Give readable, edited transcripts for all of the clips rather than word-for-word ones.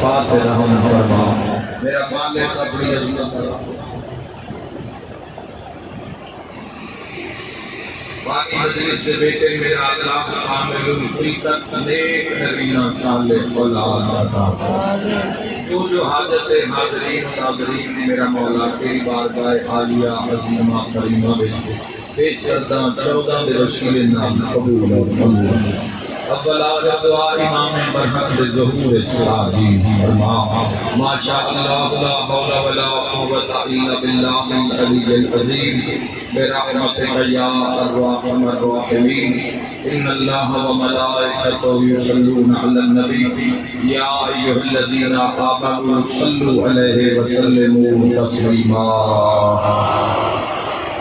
شفاعت رحم فرما میرا مالک اپنی عظمت باقی مجلس کے بیٹے میرا اللہ کامل الفریقت نیک نبینا صالح اولاد عطا جو حاجت حاضرین و ناظرین میرا مولا تیری بارگاہ عالیہ عظیمہ کریمہ پیش کرتا 14 رسول نام قبول و منظور اول آخر دعا امام برحق ظہور چراغی فرما ما شاء اللہ لا حول ولا قوت الا باللہ العلی العظیم برحمتک یا ارحم الراحمین ان اللہ وملائکتہ یصلون علی النبی یا ایھا الذین آمنوا صلوا علیہ وسلموا تسلیما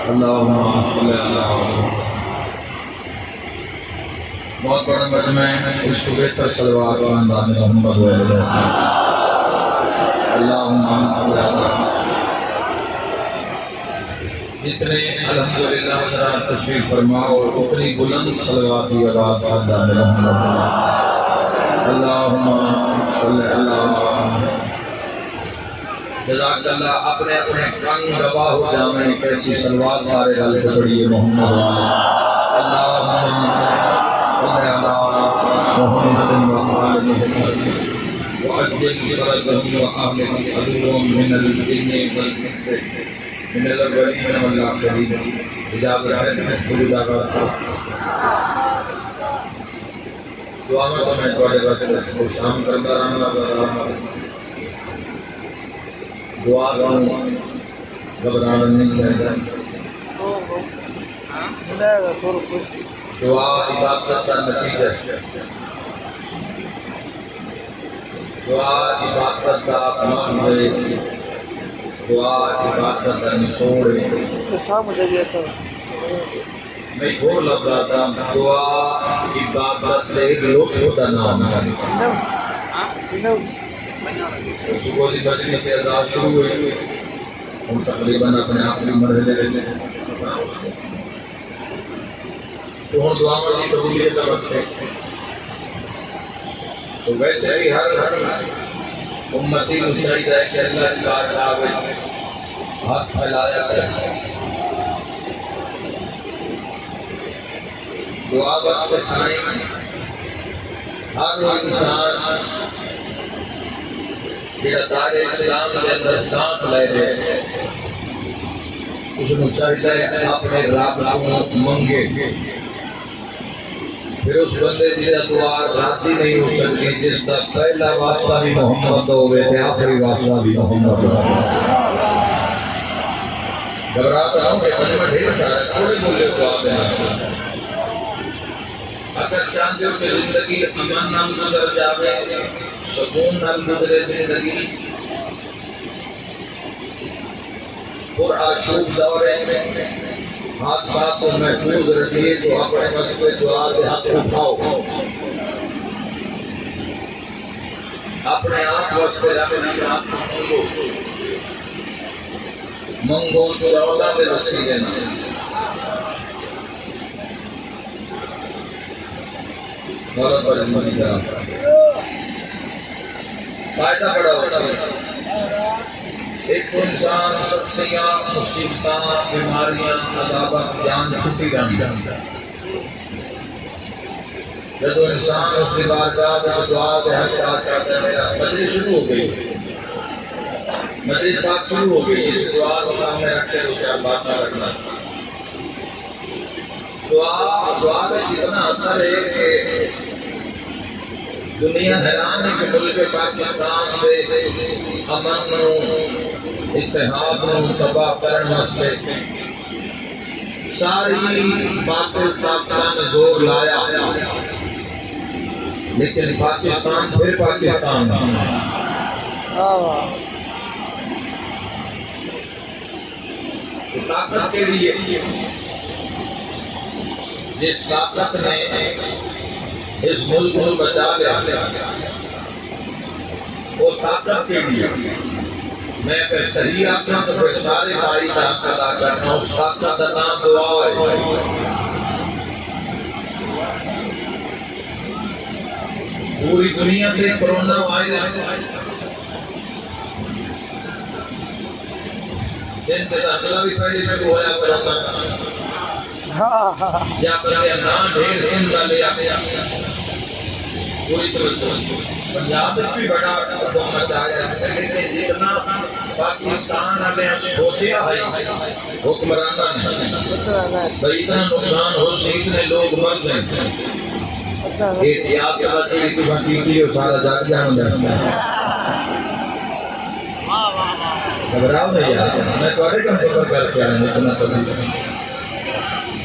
اللہم صل علی بہت بڑا مجمع ہے اس کو بہتر صلوات و اندان محمد و اللہم صل علی جتنے الحمدللہ حضرات تشریف فرماؤ اتنی بلند صلواتی آواز اندان محمد اللہم صل علی جزاک اللہ اپنے اپنے کان گواہ ہو جامعے کیسی صلوات سارے گل سے پڑھیے محمد اللہم صل علی محمد وآل محمد وعجل فرجهم وآمن عدوهم من الجن والإنس من الأولين والآخرين إجابة ہے خود ادا دعا میں تو میں تمہارے وقت کو شام کرتا رہا دعا کروں گھبرانا نہیں چاہتا دعا عبادت کا نتیجہ ہے دعا عبادت کا کمال ہے دعا عبادت کا نچوڑ ہے میں بھول لگا تھا دعا عبادت ایک لطف کا نام ہے صبح کی بجری سے اذان شروع ہوئی ہم تقریباً اپنے آخری مرحلے میں تو ہم دعا میں قبولیت کا وقت ہے تو ویسے ہی ہر امتی کو چاہیے کہ اللہ کی بارگاہ میں ہاتھ پھیلایا کرے دعا بس کے ٹائم ہر وہ انسان جہاں دار اسلام کے اندر سانس لے رہے اس کو چاہیے اپنے رب کو منگے پھر اس بندے کی دعا راتی نہیں ہو سکتی جس کا پہلا واسطہ بھی محمد ہوئے تھے آخری واسطہ بھی محمد ہوئے گھبراتا ہوں کہ من میں ڈھیر سارا تھوڑے بولے دعا دینا اگر چاہتے ہو کہ زندگی امن نام گزر جاوے سکون نام گزرے زندگی اور آشوب دورے حادثات کو محفوظ رکھیے تو اپنے مسئلے دعا کے ہاتھ اٹھاؤ اپنے آپ واسطے اپنے آپ منگو تو روزہ میں رسی دینا بہت بڑی منی کا فائدہ بڑا وسیع ایک انسان سختیاں مصیبتاں بیماریاں عذابات جان چھٹی جانا جب انسان اس کی بارگاہ میں دعا کے حق ساتھ کرتا ہے میرا مجلس شروع ہو گئی مجلس بات شروع ہو گئی اس دعا کو سامنے رکھتے دو چار باتیں رکھنا دعا میں جتنا اثر ہے کہ دنیا حیران ہے کہ ملک پاکستان سے امن اتحاد تباہ کرنے واسطے ساری باطل طاقتوں نے زور لایا لیکن پاکستان پھر پاکستان طاقت کے لیے جس طاقت نے اس ملک کو بچا لیا وہ طاقت کے لیے میں اگر صحیح آتا تو پھر سارے بھائی طاقت ادا کرنا اس طاقت کا نام دعا ہے پوری دنیا تے کرونا وائرس جن تے اللہ بھی پہلے میں ہوا کرتا یا پہلے نا ڈھیر سن کا لیا پوری طرح پنجاب میں بھی بڑا حکومت آیا ہے لیکن جتنا پاکستان میں سوچیا ہے حکمرانہ نے بھئی اتنا نقصان ہو سے اتنے لوگ مر جائیں احتیاط کے بعد ایک تو بھٹی کی اور سارا جاگ جانا جاتا ہے گھبراؤ نہیں یار میں توڑے کم سفر کر کے آئے ہیں اتنا پتہ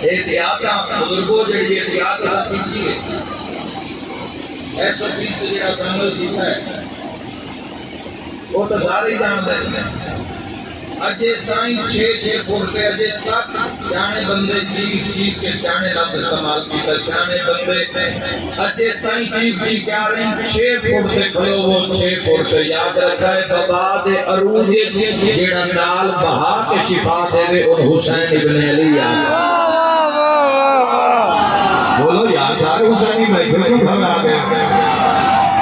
احتیاط کا بزرگوں جڑی احتیاط کا ساتھی ہے ایسا چیز تو جڑا سنگل جیتا ہے وہ تو سارے ہی جان دیں اجے تائیں 6 فٹ پہ اجے تک سیانے بندے چیز کے سیانے لفظ استعمال کیتا سیانے بندے اجے تائیں چیز کیا رہی 6 فٹ پہ کھلو وہ 6 فٹ پہ یاد رکھا ہے بابا دے عروج جیڑا نال بہا کے شفا دے وے اور حسین ابن علی بولو یار سارے حسینی بیٹھے کیوں بھگا گئے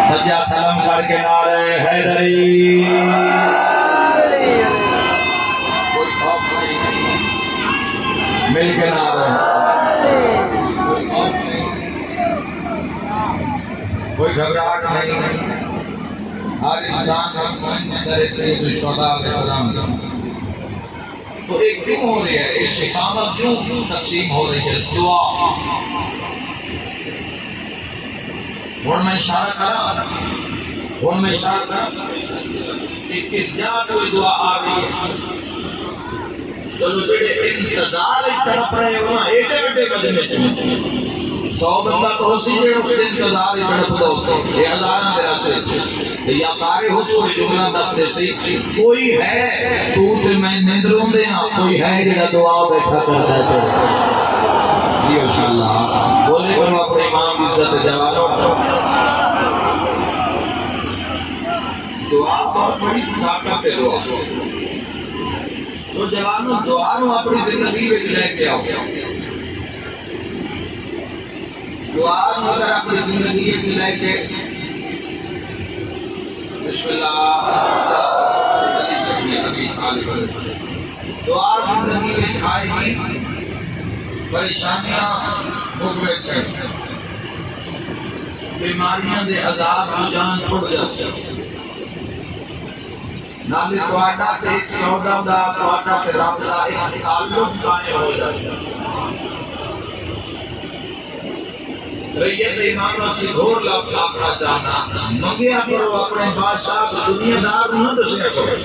سجا تلم کر کے نعرے حیدری مل کے نعرے کوئی گھبراہٹ نہیں ہر انسان کا اندر سید الشہداء علیہ السلام تو ایک کیوں ہو رہی ہے ایک شفاعت کیوں تقسیم ہو رہی ہے دعا اور میں اشارہ کرا کہ کس جا کوئی دعا آ رہی ہے تو جو بیٹے انتظار طرف رہے ہونا ایٹے بدے میں 100 بندہ تو ہو سی جے اس انتظار طرف دو یہ ہزارہ میرا سے یا سارے ہو سوئی جملہ دس دے سی کوئی ہے تو میں نندروں دینا کوئی ہے جنہ دعا بیٹھا کرتا ہے جی انشاءاللہ بولے کرو اپنے امام عزت جوانوں دعا بہت بڑی طاقت ہے دعا تو جوانوں دعا نو اپنی زندگی میں لے کے آؤ دعا نو اگر اپنی زندگی میں لے کے بسم اللہ دعا زندگی میں کھائے گی پریشانیاں مقبل سے بیماریاں دے عذاب کو جان چھوڑ جاتے نالی توڑا تے 14 دا توڑا تے رب دا ایک تعلق قائم ہو جاتا ریت امام سے گھور لاب لاکھا جانا مگیا کرو اپنے بادشاہ سے دنیا دار نہ دسیا کرو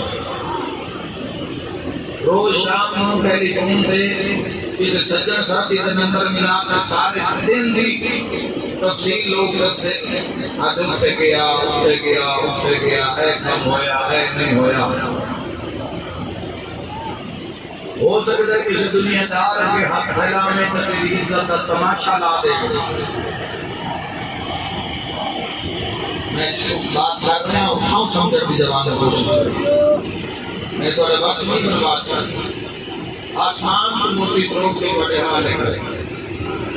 روز شام نو پہلی فون پہ کسی سجن ساتھی کا نمبر ملا کر سارے دن دی تفصیل لوگ رستے آج اٹھے گیا ہے کم ہویا ہے نہیں ہویا ہو سکتا ہے کسی دنیا دار کے ہاتھ پھیلا میں تیری عزت کا تماشا لا دے میں بات کر رہا ہوں ہم سمجھر بھی زبان میں کوشش میں تو وقت نہیں برباد کرتا آسمان کی موٹی پروک کے بڑے حوالے کریں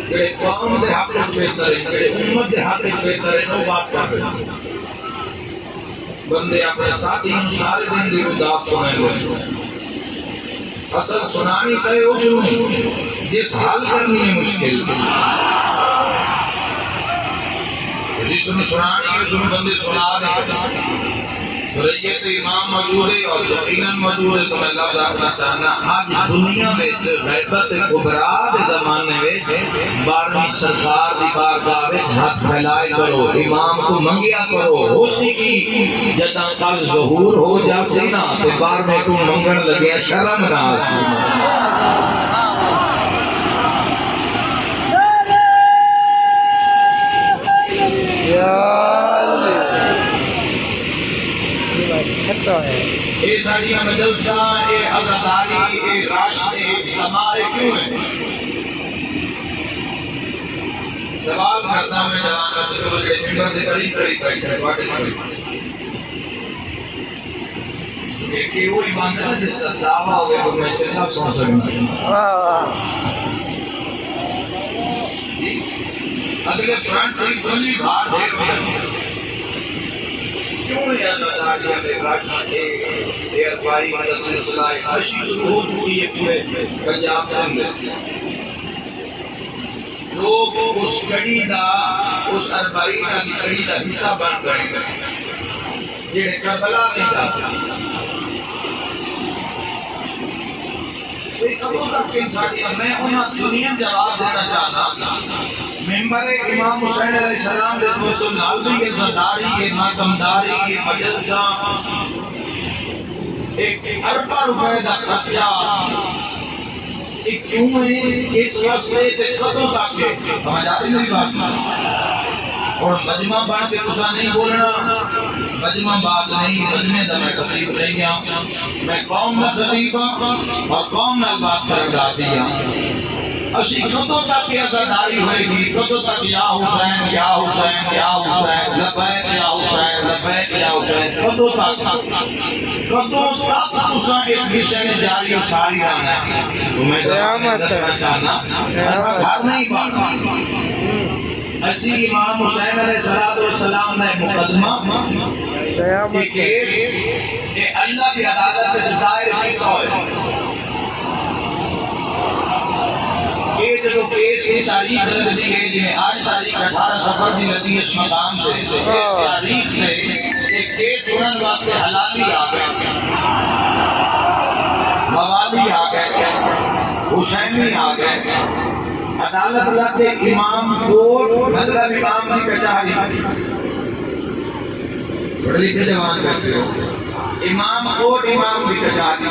کہ قوم دے حق بہتر ہے کہ امت دے حق بہتر ہے نو بات کر رہے بندے اپنے ساتھی سارے دن دی رداب سنائیں گے اصل سنانی کہے ہو جس حال کرنی ہے مشکل جس نے سنانی ہے اس بندے سنا رہے ریت امام موجود ہے اور یقیناً موجود ہے تو میں لفظ آپنا چاہنا آج دنیا میں غیبت کبرا دے زمانے میں 12ویں سرکار دی بارگاہ میں ہاتھ پھیلائے کرو امام کو منگیا کرو ہو سی کی جداں کل ظہور ہو جا سی نا تو بار میں تو منگن لگیا شرم نہ آسی اے ساڑیاں مجلسہ اے عزاداری اے راشد اے اجتماع کیوں ہیں سوال کرتا میں جوانا تو جو ممبر دے قریب بیٹھے واٹے ایک ہی وہی باندھا جس کا دعویٰ ہوئے تو میں چلنا سن سکتا اگلے فرنٹ سے سنی بھار دے کیوں ہے عزاداریاں میں گھاٹا یہ اربائی کا سلسلہ خشی شروع ہو چکی ہے پورے پنجاب سے اندر لوگ اس کڑی دا اس اربائی کا کڑی دا حصہ بن گئے یہ کربلا نہیں دا میں انہاں دنیا جواب دینا چاہتا ممبر امام حسین علیہ السلام جس میں نالوی عزاداری کے ماتمداری کے مجلسہ ایک اربع روپے دا خرچہ ایک کیوں ہے اس واسطے کہ کدوں تک سمجھ آ رہی میری بات اور مجمع بن کے کچھ نہیں بولنا مجمع بات نہیں مجمع دا میں تقریب نہیں گیا میں قوم میں خطیب اور قوم میں بات کر رہا دیا اسی کدوں تک یہ عزاداری ہوئے گی کدوں تک یا حسین یا حسین یا حسین لبیک یا حسین لبیک یا حسین کدوں تک تساں اس مشن جاری اور ساری رہنا ہے تو میں دسنا چاہنا ایسا گھر نہیں پانا اسی امام حسین علیہ السلام نے مقدمہ کہ کیس کہ اللہ کی عدالت سے دائر کیتا ہے کہ جو کیس کی تاریخ رکھ دی گئی جنہیں آج تاریخ 18 سفر دی لگی اس مقام سے اس تاریخ میں ایک کیس سنن واسطے حلالی آ گئے موالی آ گئے حسینی آ گئے عدالت اللہ کے امام کوٹ مطلب امام کی کچہری پڑھ لکھے جوان کرتے ہو امام کوٹ امام کی کچہری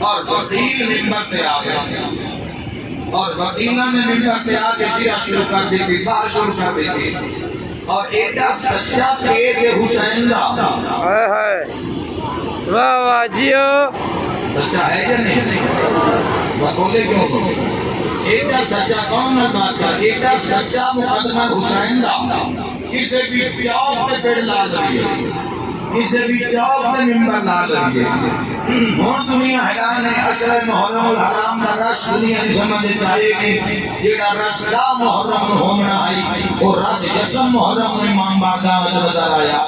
اور وکیل ممبر پہ آ گئے اور وکیلہ نے ممبر پہ آ کے جرا شروع کر دی تھی بات شروع کر دی تھی اور ایک سچا کیس حسین دا واہ واہ جیو سچا ہے یا نہیں بولے کیوں ایک سچا کون ہے بات کر ایک سچا مقدمہ حسین دا کسی بھی چوک پہ پیڑ لا رہی ہے کسی بھی چوک پہ ممبر لا رہی ہے ہون دنیا حیران ہے عشر محرم الحرام دا رش دنیا نہیں سمجھ چاہیے کہ جیڑا رش دا محرم ہومنا آئی اور رش یکم محرم امام باردہ وجہ نظر آیا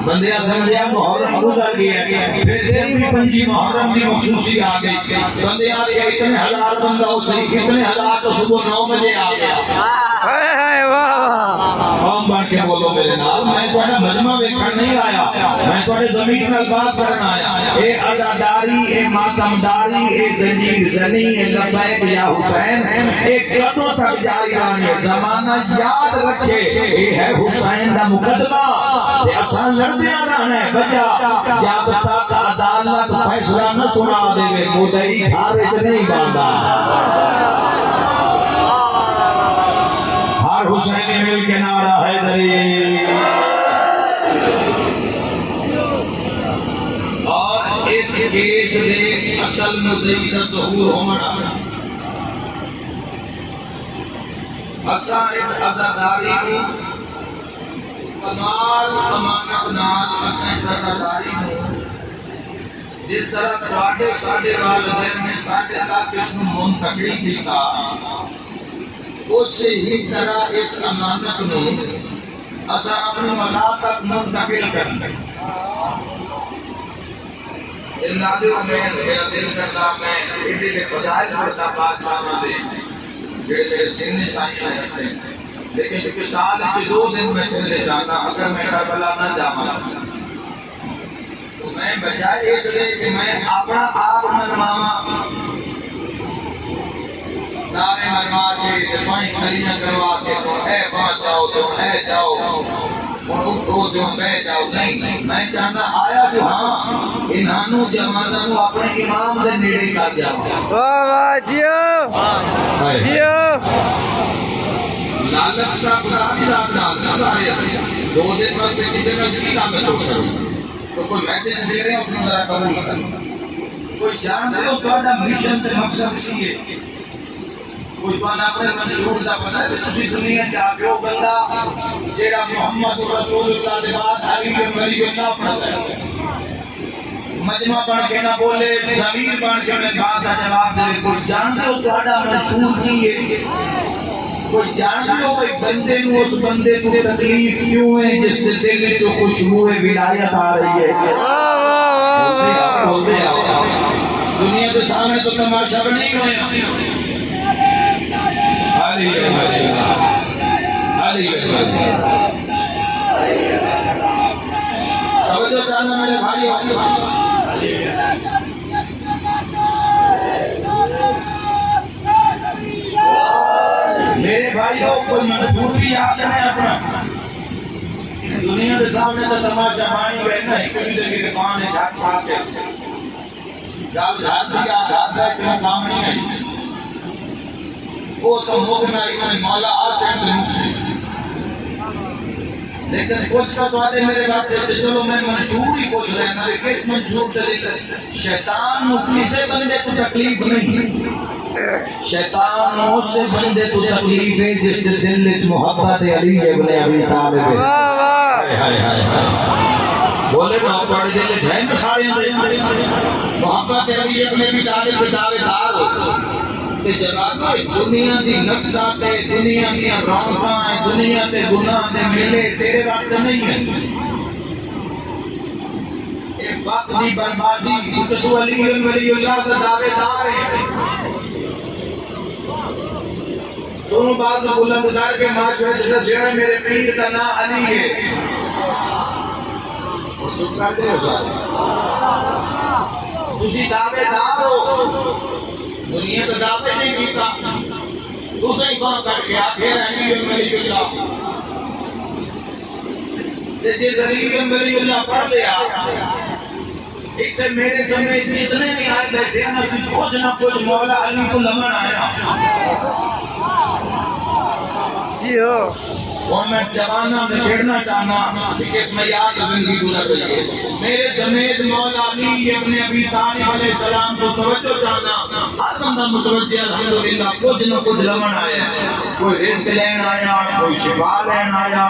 بندیاں سمجھیا محرم گزر گیا پھر دن بھی پنجی محرم کی مخصوصی آ گئی بندیاں اتنے ہزار بندہ ہو سی کتنے ہزار تو صبح 9 بجے آ گیا قوم بن کے بولو میرے نال میں تھوڑا مجمع ویکھن نہیں آیا میں تھوڑے زمین نال بات کرن آیا اے عزاداری اے ماتمداری اے زنجیر زنی اے لبیک یا حسین اے کدوں تک جاری رہنی زمانہ یاد رکھے اے ہے حسین دا مقدمہ تے اساں لڑدیاں رہنا ہے بجا جب تک عدالت فیصلہ نہ سنا دے مدعی گھر وچ نہیں باندا ہر حسینی مل کے نعرہ حیدری اور اس کیس دے اصل مدعی کا ظہور ہونا اصا اس عزاداری کی کمال امانت نال اصا اس عزاداری کو جس طرح تواڈے ساڈے والدین نے ساڈے تک اس کو منتقل کیتا اس سے ہی طرح اس امانت نو اسا اپنی اولاد تک منتقل کرنا اللہ میں میرا دل کرتا میں ایڈے کے فضائل کرتا بادشاہ دے جڑے سن نشانی ہیں لیکن کہ سال کے 2 دن میں چلے جاتا اگر میں کربلا نہ جاواں تو میں بجائے اس لیے کہ میں اپنا آپ منواواں نعرے مروا کے پانی کھڑیاں کروا کے تو اے چاہو تو اے چاہو اور اٹھو جو بہ جاؤ نہیں میں چاہتا آیا جو ہاں انہانو جماعتوں کو اپنے امام دے نیڑے کر جاؤ واہ واہ جیو جیو لالچ کا خدا کی رات ڈالنا سارے 2 دن واسطے کسی کا کی طاقت ہو سکتی تو کوئی میسج دے رہے ہیں اپنی طرح قبول کرنا کوئی جانتے ہو تھوڑا مشن تے مقصد کی ہے کوئی بنا اپنے منشور دا پتہ ہے تسی دنیا چاہتے ہو بندہ جیڑا محمد رسول اللہ دے بعد علی ولی اللہ پڑھتا ہے مجمع بن کے نہ بولے ضمیر بن کے انہیں بات کا جواب دے کوئی جانتے ہو تھوڑا منشور کی ہے کوئی جان لو بھائی بندے نو اس بندے کو تکلیف کیوں ہے جس کے دل میں جو خوشبو ولایت آ رہی ہے. بولتے آؤ دنیا کے سامنے تو تماشا نہیں ہویا. توجہ چاہنا میرے بھائی. میرے بھائیوں کوئی منصور بھی یاد ہے اپنا دنیا کے سامنے تو تماشا مانی بیٹھنا ہے کبھی لگے کہ کون ہے چھات چھات کیسے جب جھات دیا جھات ہے کیوں کام نہیں ہے وہ تو مغنہ ایمان مولا آسان سے مجھ سے. لیکن کچھ کا تو آتے میرے بات سے چلو میں منصور ہی پوچھ رہے ہیں میرے کس منصور چلی کر شیطان کسے بندے کو تکلیف نہیں. شیطان اس سے بندے کو تکلیف ہے جس کے دل میں محبت علی ابن ابی طالب ہے. بولے محبت دل میں ہے تو سارے محبت علی ابن ابی طالب کے دعوے دار کہ جناب دنیا دی نقصات ہے دنیا کی رونقاں ہیں دنیا کے گناہ دے میلے تیرے واسطے نہیں ہے. ایک وقت دی بربادی تو علی ولی اللہ کا دعوے دار ہے. دونوں بات بلند دار کے معاشرے سے دسیا ہے میرے پیر کا نام علی ہے. چپ کرتے ہو سارے تسی دعوے دار ہو دنیا کا دعوے نہیں کیتا دوسرے ہی کون کر کے آخر علی ولی اللہ جس علی ولی اللہ پڑھ لیا ایک تو میرے سمجھ اتنے بھی آئے بیٹھے ہیں کچھ نہ کچھ مولا علی کو لمن آیا اور میں جوانہ میں کھیڑنا چاہنا کہ اس میں یاد زندگی گزر گئی ہے. میرے سمیت مولا علی ابن ابی طالب علیہ السلام کو توجہ چاہنا ہر بندہ متوجہ الحمدللہ کچھ نہ کچھ لمن آیا ہے. کوئی رزق لین آیا کوئی شفا لین آیا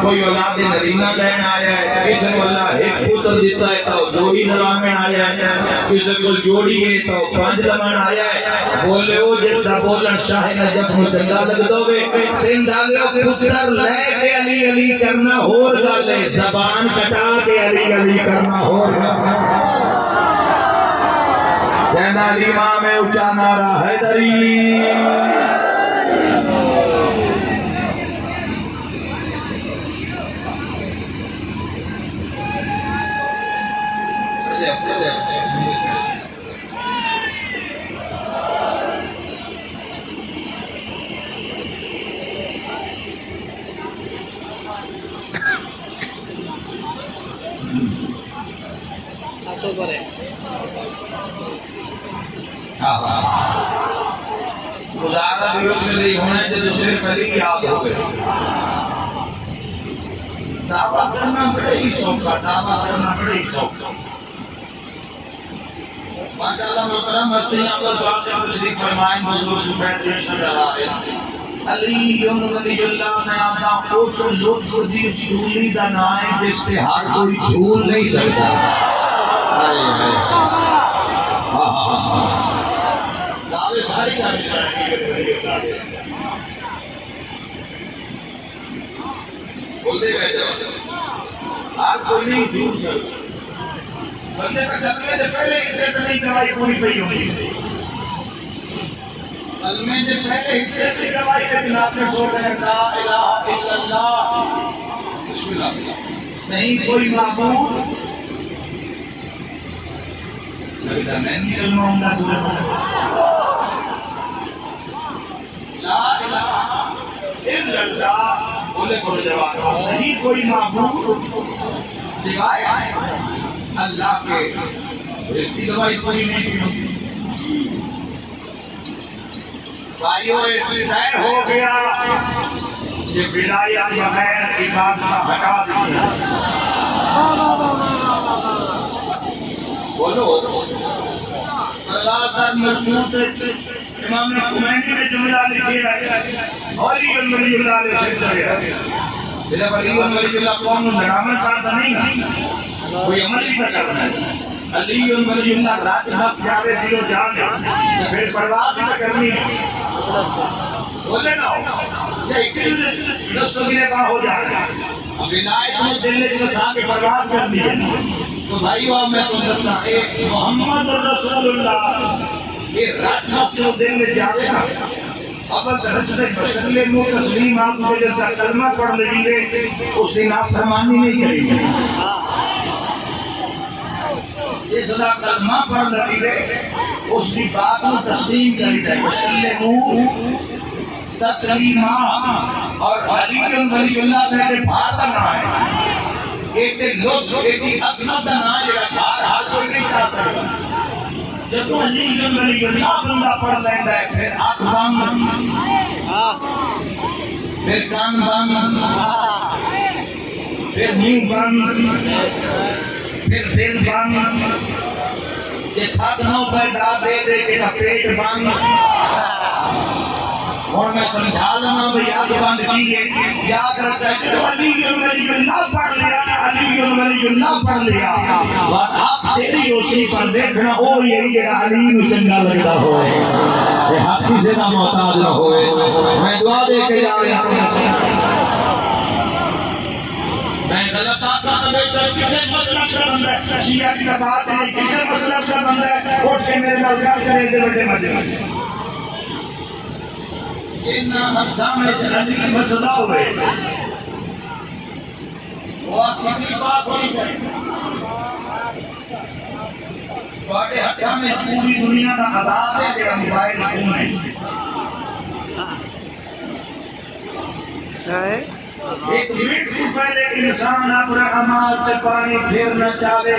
کوئی اولاد نرینہ لین آیا ہے. کسی کو اللہ ایک پتر دیتا ہے تو جوڑی لمن آیا ہے کسی کو جوڑی ہے تو پانچ لمن آیا ہے. بولے ہو جس کا بولن شاہ نجف میں چنگا لگ دو گے سندھالو پتر لے کے علی علی کرنا ہور گل ہے زبان کٹا کے علی علی کرنا ہور گل کہنا علی ماں میں اچھا نعرہ حیدری. گزارا بھی اس لیے ہونا ہے جو صرف علی یاد ہو گئے. دعویٰ کرنا بڑے ہی شوق تھا دعویٰ کرنا بڑے ہی شوق تھا. ماشاءاللہ محترم مسیح آپ کا دعا سے تشریف فرمائیں حضور سبحانہ نظر آ رہے ہیں. علی ولی اللہ نے اپنا اس لطف دی سولی دا نام ہے جس کے ہر کوئی جھول نہیں سکتا. دعوے ساری کرنی چاہیے بولتے بیٹھے ہر کوئی نہیں جھول سکتا. بندے کا کلمے سے پہلے حصے سے نہیں گواہی پوری پئی ہوئی. کلمے سے پہلے حصے سے گواہی کے خلاف میں سو رہے ہیں لا الہ الا اللہ بسم اللہ نہیں کوئی معبود لگتا میں نہیں علم ہوں گا دورے پر لا الہ الا اللہ بولے کو جواب نہیں کوئی معبود سوائے اللہ کے اس کی دوائی کوئی نہیں کی. بھائیو ظاہر ہو گیا کہ ولایت بغیر عبادت ہٹا دیا. بولو اللہ کا مضبوط امام خمینی نے جملہ لکھا ہے علی ولی اللہ علیہ وسلم جب علی ولی اللہ قوم ڈرامہ کرتا نہیں کوئی عمل نہیں کرنا ہے. علی ولی اللہ رات بس جاوے دل و جان پھر پرواہ بھی نہ کرنی. بولے نا یا ایک دوستوں کی نکاح ہو جائے اب ولایت میں دل کے ساتھ برباد کر دی تو بھائیو میں تو بتا ایک محمد رسول اللہ یہ رحمت جو دل میں جاوے نا اول درجہ مسلم تسلیم آپ کو جیسا کلمہ پڑھ لیں گے اس دن آپ فرمانی نہیں کریں گے جس دن کلمہ پڑھ لیں گے اس کی بات کو تسلیم کری جائے مسلم تسلیمہ اور علی ولی اللہ میں بھارتا نہ ہے ایک لطف ایک عظمت نہ ہے ہر حال کوئی نہیں کھا سکتا جب تو علی ولی اللہ بندہ پڑھ لینا ہے پھر آنکھ بند پھر کان بند پھر منہ بند پھر دل بند یہ تھک نہ پہ ڈال دے دے کہ پیٹ بند اور میں سمجھا لنا بھی یاد بند کی ہے یاد رکھتا ہے کہ علی ولی اللہ پڑھ لیا علی ولی اللہ پڑھ لیا اور آپ تیری روشنی پر دیکھنا او یہی جڑا علی نو چنگا لگتا ہوئے یہ حقی سے نہ محتاج نہ ہوئے میں دعا دے کے جا رہا ہوں میں غلط آتا نہ بیچا کسے مسئلہ کا بندہ ہے شیعہ کی بات ہے کسے مسئلہ کا بندہ ہے اٹھ کے میرے ملکہ کرے دے بڑے مجھے انہا حدہ میں جنہی کی مسئلہ ہوئے اور کتنی بات ہوئی جائے بڑے حدہ میں پوری دنیا کا عذاب ہے کہ موبائل فون ہے چاہے ایک منٹ کو پہلے انسان اپنے عمال سے پانی پھیرنا چاہے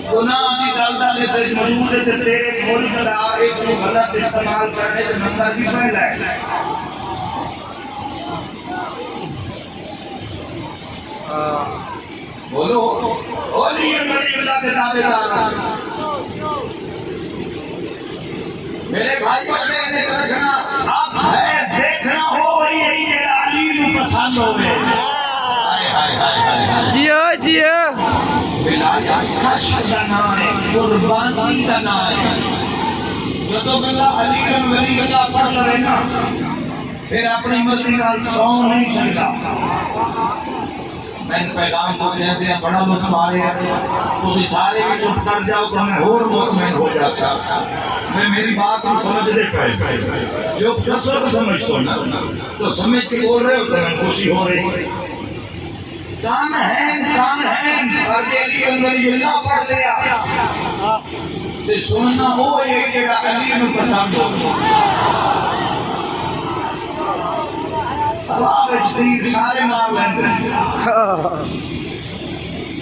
گناہ کی ڈالتا لے سے موجود ہے کہ تیرے ملک کا اس کو غلط استعمال کرنے سے نمبر بھی پہلا ہے بولو اولی اللہ کے تابعدار میرے بھائی بچے انہیں رکھنا آپ ہے دیکھنا ہو وہی یہی جڑا علی نو پسند ہوئے جیو جیو ولایت کشف کا نام ہے قربانی کا نام ہے جو تو بندہ علی ولی اللہ پڑھ لے نا پھر اپنی مرضی نال سو نہیں سکتا میں پیغام کو کہتے ہیں بڑا لطف آ رہے ہیں تو سارے بھی چپ کر جاؤ تو میں اور مطمئن ہو جاتا میں میری بات کو سمجھ دے پائے جو سب کو سمجھتا ہوں تو سمجھ کے بول رہے ہو تو میں خوشی ہو رہی کان ہے اور علی ولی اللہ پڑھ لیا تو سننا ہو یہ کہ علی نو پسند ہو اللہ اجتیر سارے مار لیں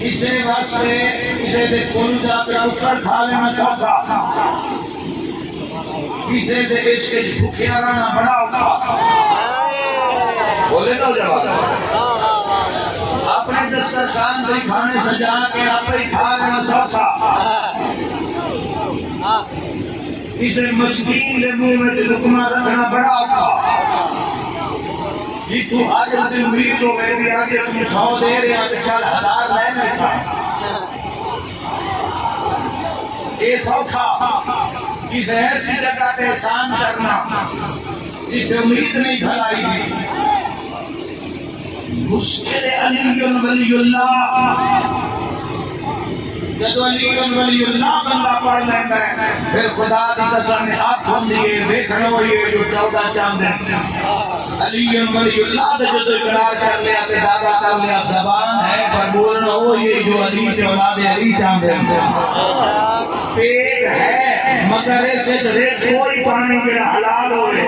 اسے واسطے اسے دے کھول جا پہ اکڑ کھا لینا چاہتا اسے دے عشق بھوکیا رہنا بڑا ہوتا بولے نو جواب اپنے دسترخوان سے کھانے سجا کے اپنے کھا لینا چاہتا اسے مسکین لے منہ میں لقمہ رکھنا بڑا ہوتا جی تو حاجت امید ہو گئے بھی آگے اس میں 100 دے رہے ہیں کہ چل 1000 لینے سا یہ سوچا اس ایسی جگہ تے احسان کرنا جس امید نہیں بھلائی گی مشکل علی ولی اللہ جب علی ولی اللہ بندہ پڑھ لینا ہے پھر خدا دی قسم ہاتھ ہم دیئے دیکھنو یہ جو 14 چاند ہیں علی ولی اللہ نے جو اقرار کر لیا تے دعویٰ کر لیا زبان ہے پر بولنا ہو یہ جو علی کے اولاد علی چاند ہیں پیٹ ہے مگر ایسے ریت کوئی پانی میرا حلال ہوئے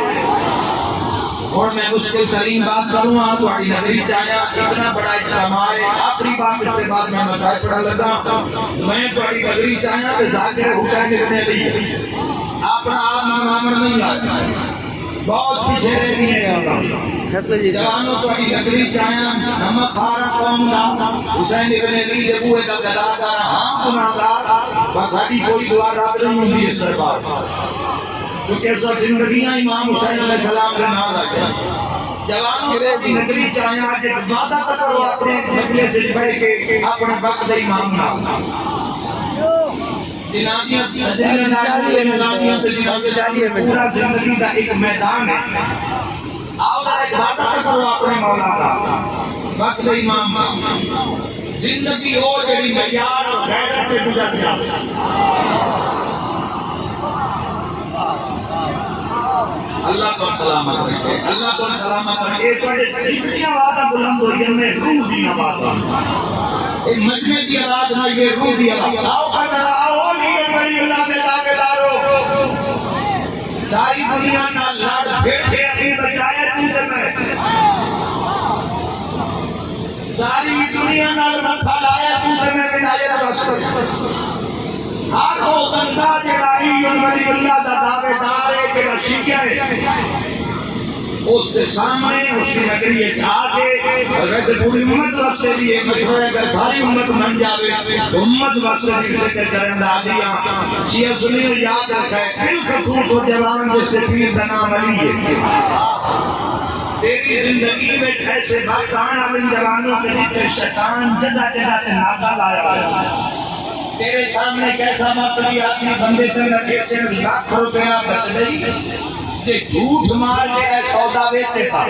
اور میں مشکل ترین بات کروں آپ وہی نبی چاہیا اتنا بڑا اجتماع ہے آخری بات اس کے بعد میں مسائل پڑھا لگا میں وہی نبی چاہیا کہ ذاکر حسین ابن علی اپنا آپ معامر نہیں آتا بہت پیچھے رہ گئے جوانوں کو وہی نبی چاہیا نمک کھارا قوم کا حسین ابن علی جب ہوئے کا گدا کرا ہاں گناہگار بس ہٹی کوئی دعا رات نہیں ہوتی ہے سرکار کیونکہ ایسا زندگیاں امام حسین علیہ السلام کے نام رکھے جوانوں کی نگری چاہیں آج ایک وعدہ کرو اپنے نگری سے بیٹھ کے اپنا وقت امام نہ پورا زندگی کا ایک میدان ہے. آؤ ذرا ایک بات کرو اپنے مولا کا. وقت امام زندگی ہو جڑی معیار اور غیرت سے گزر جائے. اللہ کو سلامت رکھے, اللہ کو سلامت رکھے. جتنی آواز بلند ہوئی ہے میں روح دی آواز ایک مجمع کی آواز نہ, یہ روح دی آواز. آؤ ذرا آؤ نہیں میری اللہ میں داخلارو. ساری دنیا نہ لڑ پھر کے ابھی بچایا تو میں, ساری دنیا نہ متھا لایا تو میں ولایت بخش. ہر وہ بندہ جڑا ولی اللہ دا دعوے دار ہے کہ شیعہ ہے, اس کے سامنے اس کی نگری جا کے, اور ویسے پوری امت واسطے بھی ایک مشورہ ہے اگر ساری امت بن جاوے امت واسطے بھی ذکر کرن دا دیا شیعہ سنی یاد رکھے بالخصوص وہ جوان جس کے پیر کا نام علی ہے. تیری زندگی میں ایسے بھٹکان اب ان جوانوں کے نیچے شیطان جگہ جگہ سے ناکا لایا ہے. تیرے سامنے کیسا مطلبی آسی بندے سے رکھے سے لاکھ روپیہ بچ گئی کہ جھوٹ مار کے اے سودا بیچے تھا.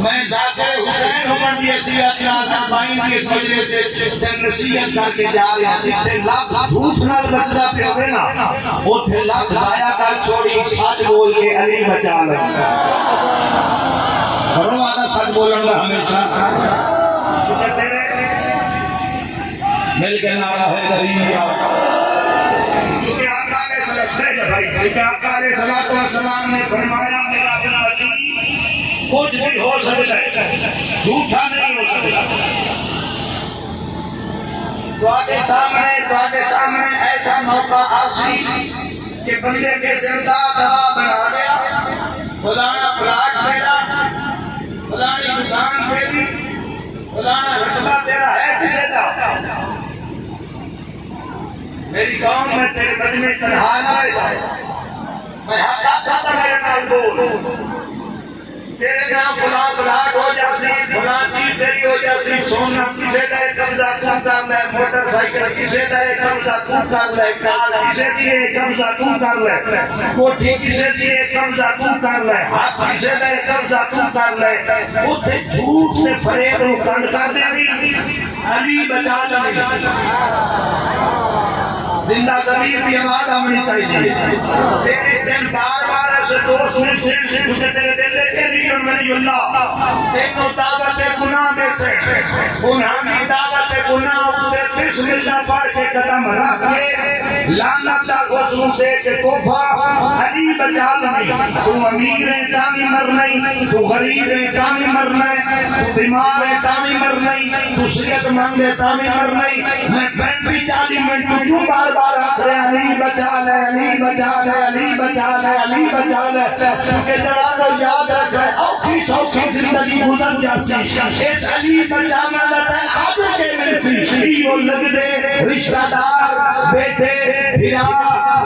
میں ذاکر حسین عمر دی اصیت نال بائیں دی اس وجہ سے تے نصیحت کر کے جا رہے ہیں. تے لاکھ جھوٹ نال بچنا پہ ہوئے نا, وہ تے لاکھ ضائع کر چھوڑی سچ بول کے علی بچا لے. کرو آدھا سچ بولن گا ہمیشہ. مل کے نعرہ ہے دریا. کیونکہ آقا علیہ السلام نے فرمایا میرا نبی کچھ بھی ہو سکتا ہے, جھوٹا نہیں ہو سکتا. تواڈے سامنے ایسا موقع آسی کہ بندے کے زندہ دوا بنا دیا, فلانا پلاٹ میرا, فلانی دکان میری, فلانا رقبہ تیرا ہے کسے دا. میری قوم میں تیرے بدنے تنہا نہ رہ جائے. میں حق آتا تھا میرے نام بول, تیرے نام فلاں پلاٹ ہو جاسی, فلاں چیز تیری ہو جاسی. سونا کسے دے قبضہ تو کر لے, موٹر سائیکل کسے دے قبضہ تو کر لے, کار کسے دیے قبضہ تو کر لے, کوٹھی کسے دیے قبضہ تو کر لے, ہاتھ کسے دے قبضہ تو کر لے. اتنے جھوٹ سے فریب و کنڈ کر دے بھی علی بچا جائے. زندہ ضمیر کی آواز آمنی چاہیے. تیرے دل بار بار ایسے دوست مل سے کیونکہ تیرے دل لے چلی ولی اللہ تینوں دعوت گناہ میں سے گناہ کی دعوت گناہ اسے بسم اللہ پڑھ کے قدم رکھ کے لعنت کا غسل دے کے تحفہ علی بچا لیں. تو امیر ہے دامی مر نہیں, تو غریب ہے دامی مر نہیں, تو بیمار ہے دامی مر نہیں, تو صحت مند ہے دامی مر نہیں. میں 35-40 منٹ کیوں بار بار آخ رہے علی بچا لے, علی بچا لے, علی بچا لے, علی بچا لے. کیونکہ جوانوں یاد رکھے اوکھی سوکھی زندگی گزر جاسی, اس علی بچانا لتا آج کے ملسی. یہ لگ دے رشتہ دار بیٹے بھیا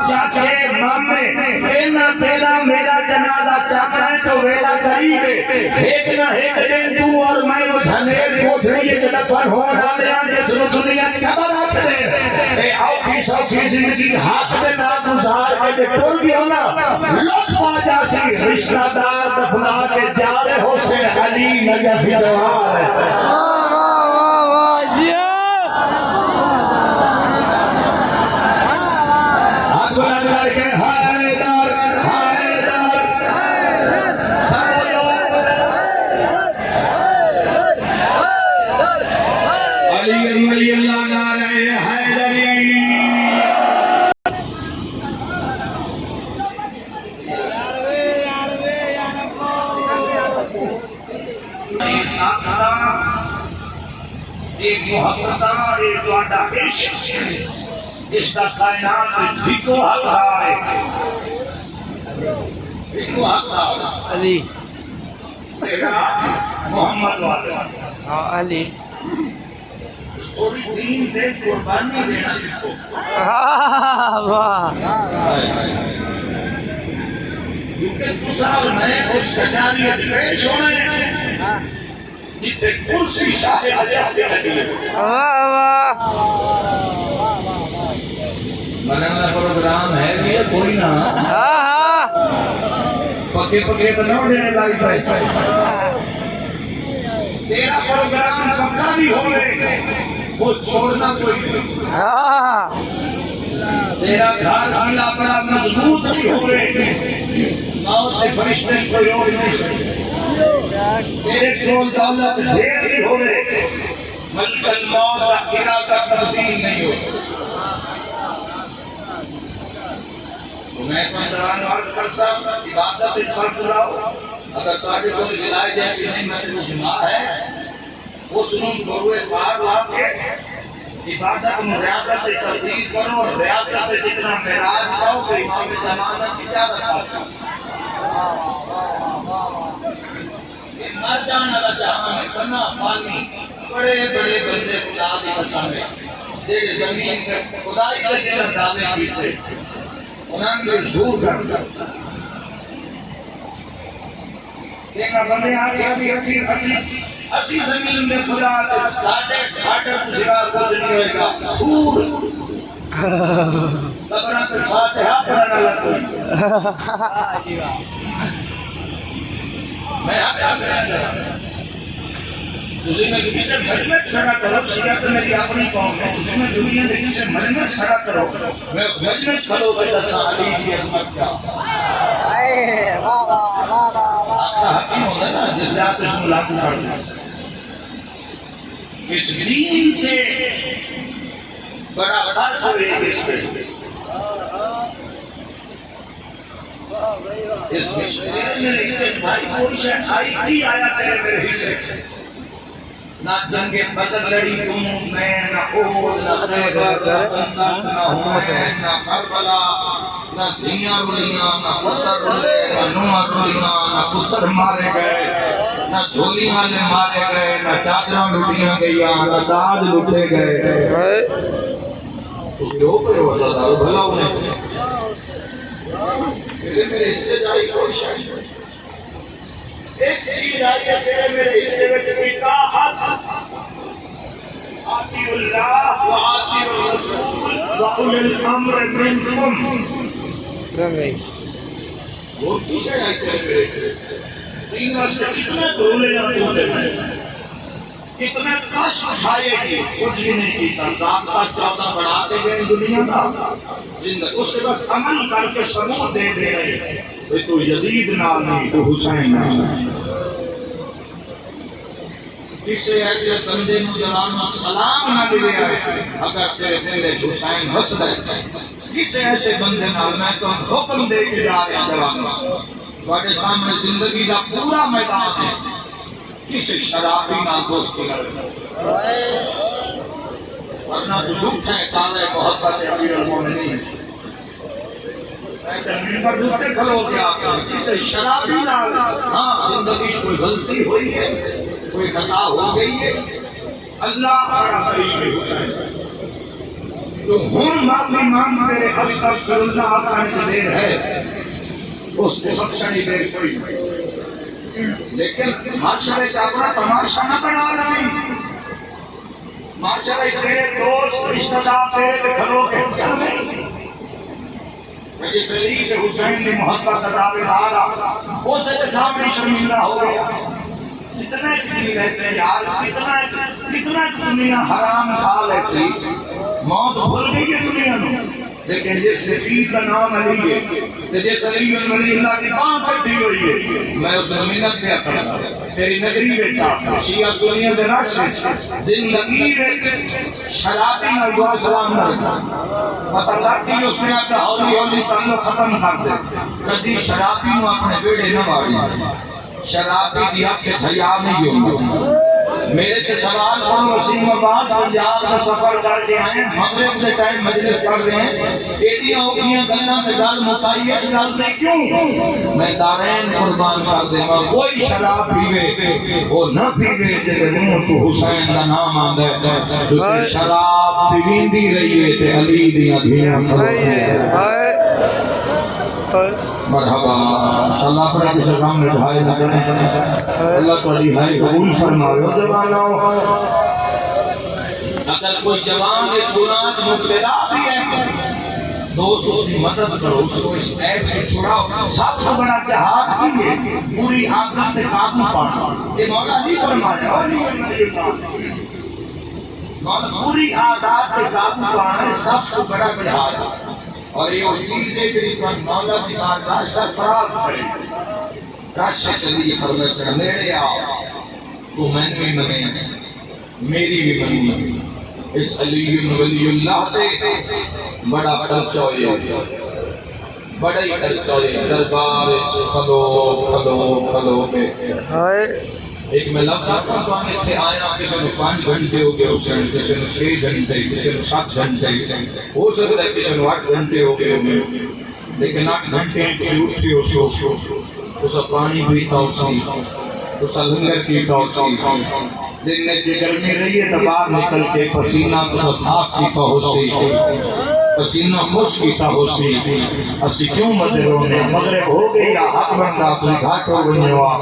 چاچے مامے اینا تیرا میرا جنازہ چاہتا ہے تو ویلا قریب ہے. ایک نہ ایک دن تو اور میں وہ جھنیر کوٹھری یہ جگہ پر ہو ڈالے ہیں جس رو دنیا خبر آتے ہیں. اے اوکھی سوکھی زندگی ہاتھ میں نہ گزار کے جو ٹول بھی ہونا لطف آ جاسی. رشتہ دار دفنا کے جا رہے ہو سے علی نگہ بھی جوار ہے. ایک محبت ایک واڈا عشق اس کا کائنات بھی کو حق ہے, بھی کو حق ہے. علی محمد والا علی تھوڑی دین دے قربانی دینا سکھو. واہ کیونکہ تسال میں اس کچاریت پیش ہونے جتے کرسی شاہ عجب دے لگے. واہ واہ بنانا پروگرام ہے بھی کوئی نہ ہاں پکے پکے تو نہ دینے لائی پائے تیرا پروگرام پکا بھی ہو رہے وہ چھوڑنا کوئی نہیں ہاں تیرا گھر کھلا بڑا مضبوط بھی ہو رہے موت کے فرشتے کوئی روک نہیں سکتے تیرے کول دولت ڈھیر بھی ہو رہے ملک الموت کا ارادہ تبدیل نہیں ہو سکتا میں کمران عرض کر سکتا عبادت فرق لاؤ اگر تاکہ کوئی ولائے جیسی نہیں میں تو جمع ہے وہ سنوں بروے فار لا کے عبادت میں ریاضت تبدیل کرو اور ریاضت جتنا معراج پاؤ کہ امام زمانہ کی زیادت پا سکتا مر جانا کا جہاں میں کنا پانی بڑے بڑے بندے خدا دی بچانے جیڑے زمین کے خدائی سے جنہ ڈالے کیتے انہوں نے دور کر دیکھا بندے آگے ابھی اسی زمین میں خدا ساٹھے گھاٹے سوا کچھ نہیں ہوئے گا دور قبرہ پہ فاتحہ پڑھنا لگتا میں آپ تجھے میں کسی سے مجمع کھڑا کرو سیاست میری اپنی قوم ہے تجھے میں دنیا لیکن سے مجمع کھڑا کرو میں اس مجمع کھڑو بیتا سالی کی عظمت کا آپ کا حقیم ہوتا نا جس لئے آپ اس ملاقو کرتے اس دین سے بڑا فرق ہوئے اس میں اس مشکل میں اسے بھائی کوئی شاید آئی بھی آیا تیرے میرے حصے نہ جنگ بدر لڑی تم میں نہ احد نہ خیبر نہ خندق نہ حنین نہ کربلا نہ دنیا رولیاں نہ پتر رولے نہ نوح رولیاں نہ پتر مارے گئے نہ جھولی والے مارے گئے نہ چادراں لوٹیاں گئیاں نہ تاج لوٹے گئے اس کے اوپر ہوتا تھا بھلا انہیں میرے حصے جائی کوئی شاید ایک چیز آئی ہے تیرے میرے حصے میں اطاعت آتی اللہ و آتی الرسول و اولي الامر منکم وہ کیسے آئی تیرے میرے حصے تین واسطے کتنے بھولے جاتے ہوتے ہیں کتنے کش کھائے گی کچھ بھی نہیں کیتا ذابطہ 14 بڑھا دے گئے دنیا کا اس کے بعد عمل کر کے ثبوت دے دے رہے تو یزید نام نہیں تو حسین نام کسی ایسے بندے نوجوان سلام نہ ملے آئے اگر تیرے میرے حسین ہنس رہے کسی ایسے بندے نال میں تو حکم دے کے جا رہے جوانوں تمہارے سامنے زندگی کا پورا میدان ہے کسی شرابی نہ دوستی کرے ورنہ تو جھوٹ ہے کالے محبت امیر المومنین زمین پر دوسرے کھلو گیا کسی شرابی نہ ہاں زندگی کوئی غلطی ہوئی ہے کوئی خطا ہو گئی ہے اللہ بڑا قریب ہے حسین تو ہم معافی مانگ تیرے استغفر اللہ آنے سے دیر ہے اس کو بخشنی دیر کوئی نہیں لیکن معاشرے سے اپنا تماشا نہ بنا رہی معاشرے تیرے دوست رشتہ دار تیرے گھروں کے حصہ نہیں جس علی کے حسین نے محبت کا دعوے دارا وہ سے کے سامنے شرمندہ ہو گیا کتنے کتنی ایسے یار کتنا دنیا حرام کھا لیسی موت بھول گئی ہے دنیا میں لیکن جس چیز کا نام علی ہے جس علی ولی اللہ کی بات کٹھی ہوئی ہے میں اس زمینت پہ اکڑا تیری نگری بیٹا شیعہ سنیہ بے رش زندگی میں شرابی نہ دعا سلام نہ پتہ لگتی اس نے اپنا ہولی ہولی تعلق ختم کر دے کدی شرابی نو اپنے بیڑے نہ ماری شرابی دی آپ کے حیا نہیں ہوگی میرے کے سوال کرو وسیم عباس پنجاب کا سفر کر کے آئے مغرب سے ٹائم مجلس کر رہے ہیں ایڈیاں اوکھیاں گلنا میں گل مکائی اس گل سے کیوں میں دارین قربان کر دے گا کوئی شراب پیوے وہ نہ پیوے جیسے منہ تو حسین کا نام آندے کیونکہ شراب پیویندی رہی ہے تے علی دیاں دھیاں مرحبا انشاءاللہ اپنے کسی کام میں بھائی نہ کریں اللہ تو علی بھائی قبول فرمائے جوانوں اگر کوئی جوان اس گناہ مبتلا بھی ہے دوست اس کی مدد کرو، اس کو اس عیب سے چھڑاؤ۔ سب کو بڑا جہاد کیجیے، پوری آخرت پہ قابو پانا۔ یہ مولا علی فرمایا، پوری آزاد پہ قابو پانا سب کو بڑا جہاد ہے۔ اور یہ وہ چیز ہے کہ مولا کی بارگاہ سرفراز کرے، رش سے چلی فرمایا نیڑے آؤ، تو میں نے بھی منے میری بھی منی، اس علی ولی اللہ دے بڑا خرچہ ہوئے، بڑا ہی خرچہ ہوئے، دربار کھلو کھلو کھلو کے ایک میں لفظ آتا تو آنے تھے آیا، کسی نے 5 گھنٹے ہو گئے اسے، کسی نے 6 گھنٹے، کسی نے 7 گھنٹے، ہو سکتا ہے کسی نے 8 گھنٹے ہو گئے ہوئے، لیکن 8 گھنٹے کسی اٹھتے ہو سو، اسا پانی پیتا ہو سی، اسا لنگر پیتا ہو سی، دن نے جو گرمی رہی ہے تو باہر نکل کے پسینہ تو صاف کیتا ہو سی، پسینہ خوش کیتا ہو سی، اسی کیوں مدے رونے، مغرب ہو گئی یا حق بندہ کوئی گھاٹو بننے ہوا،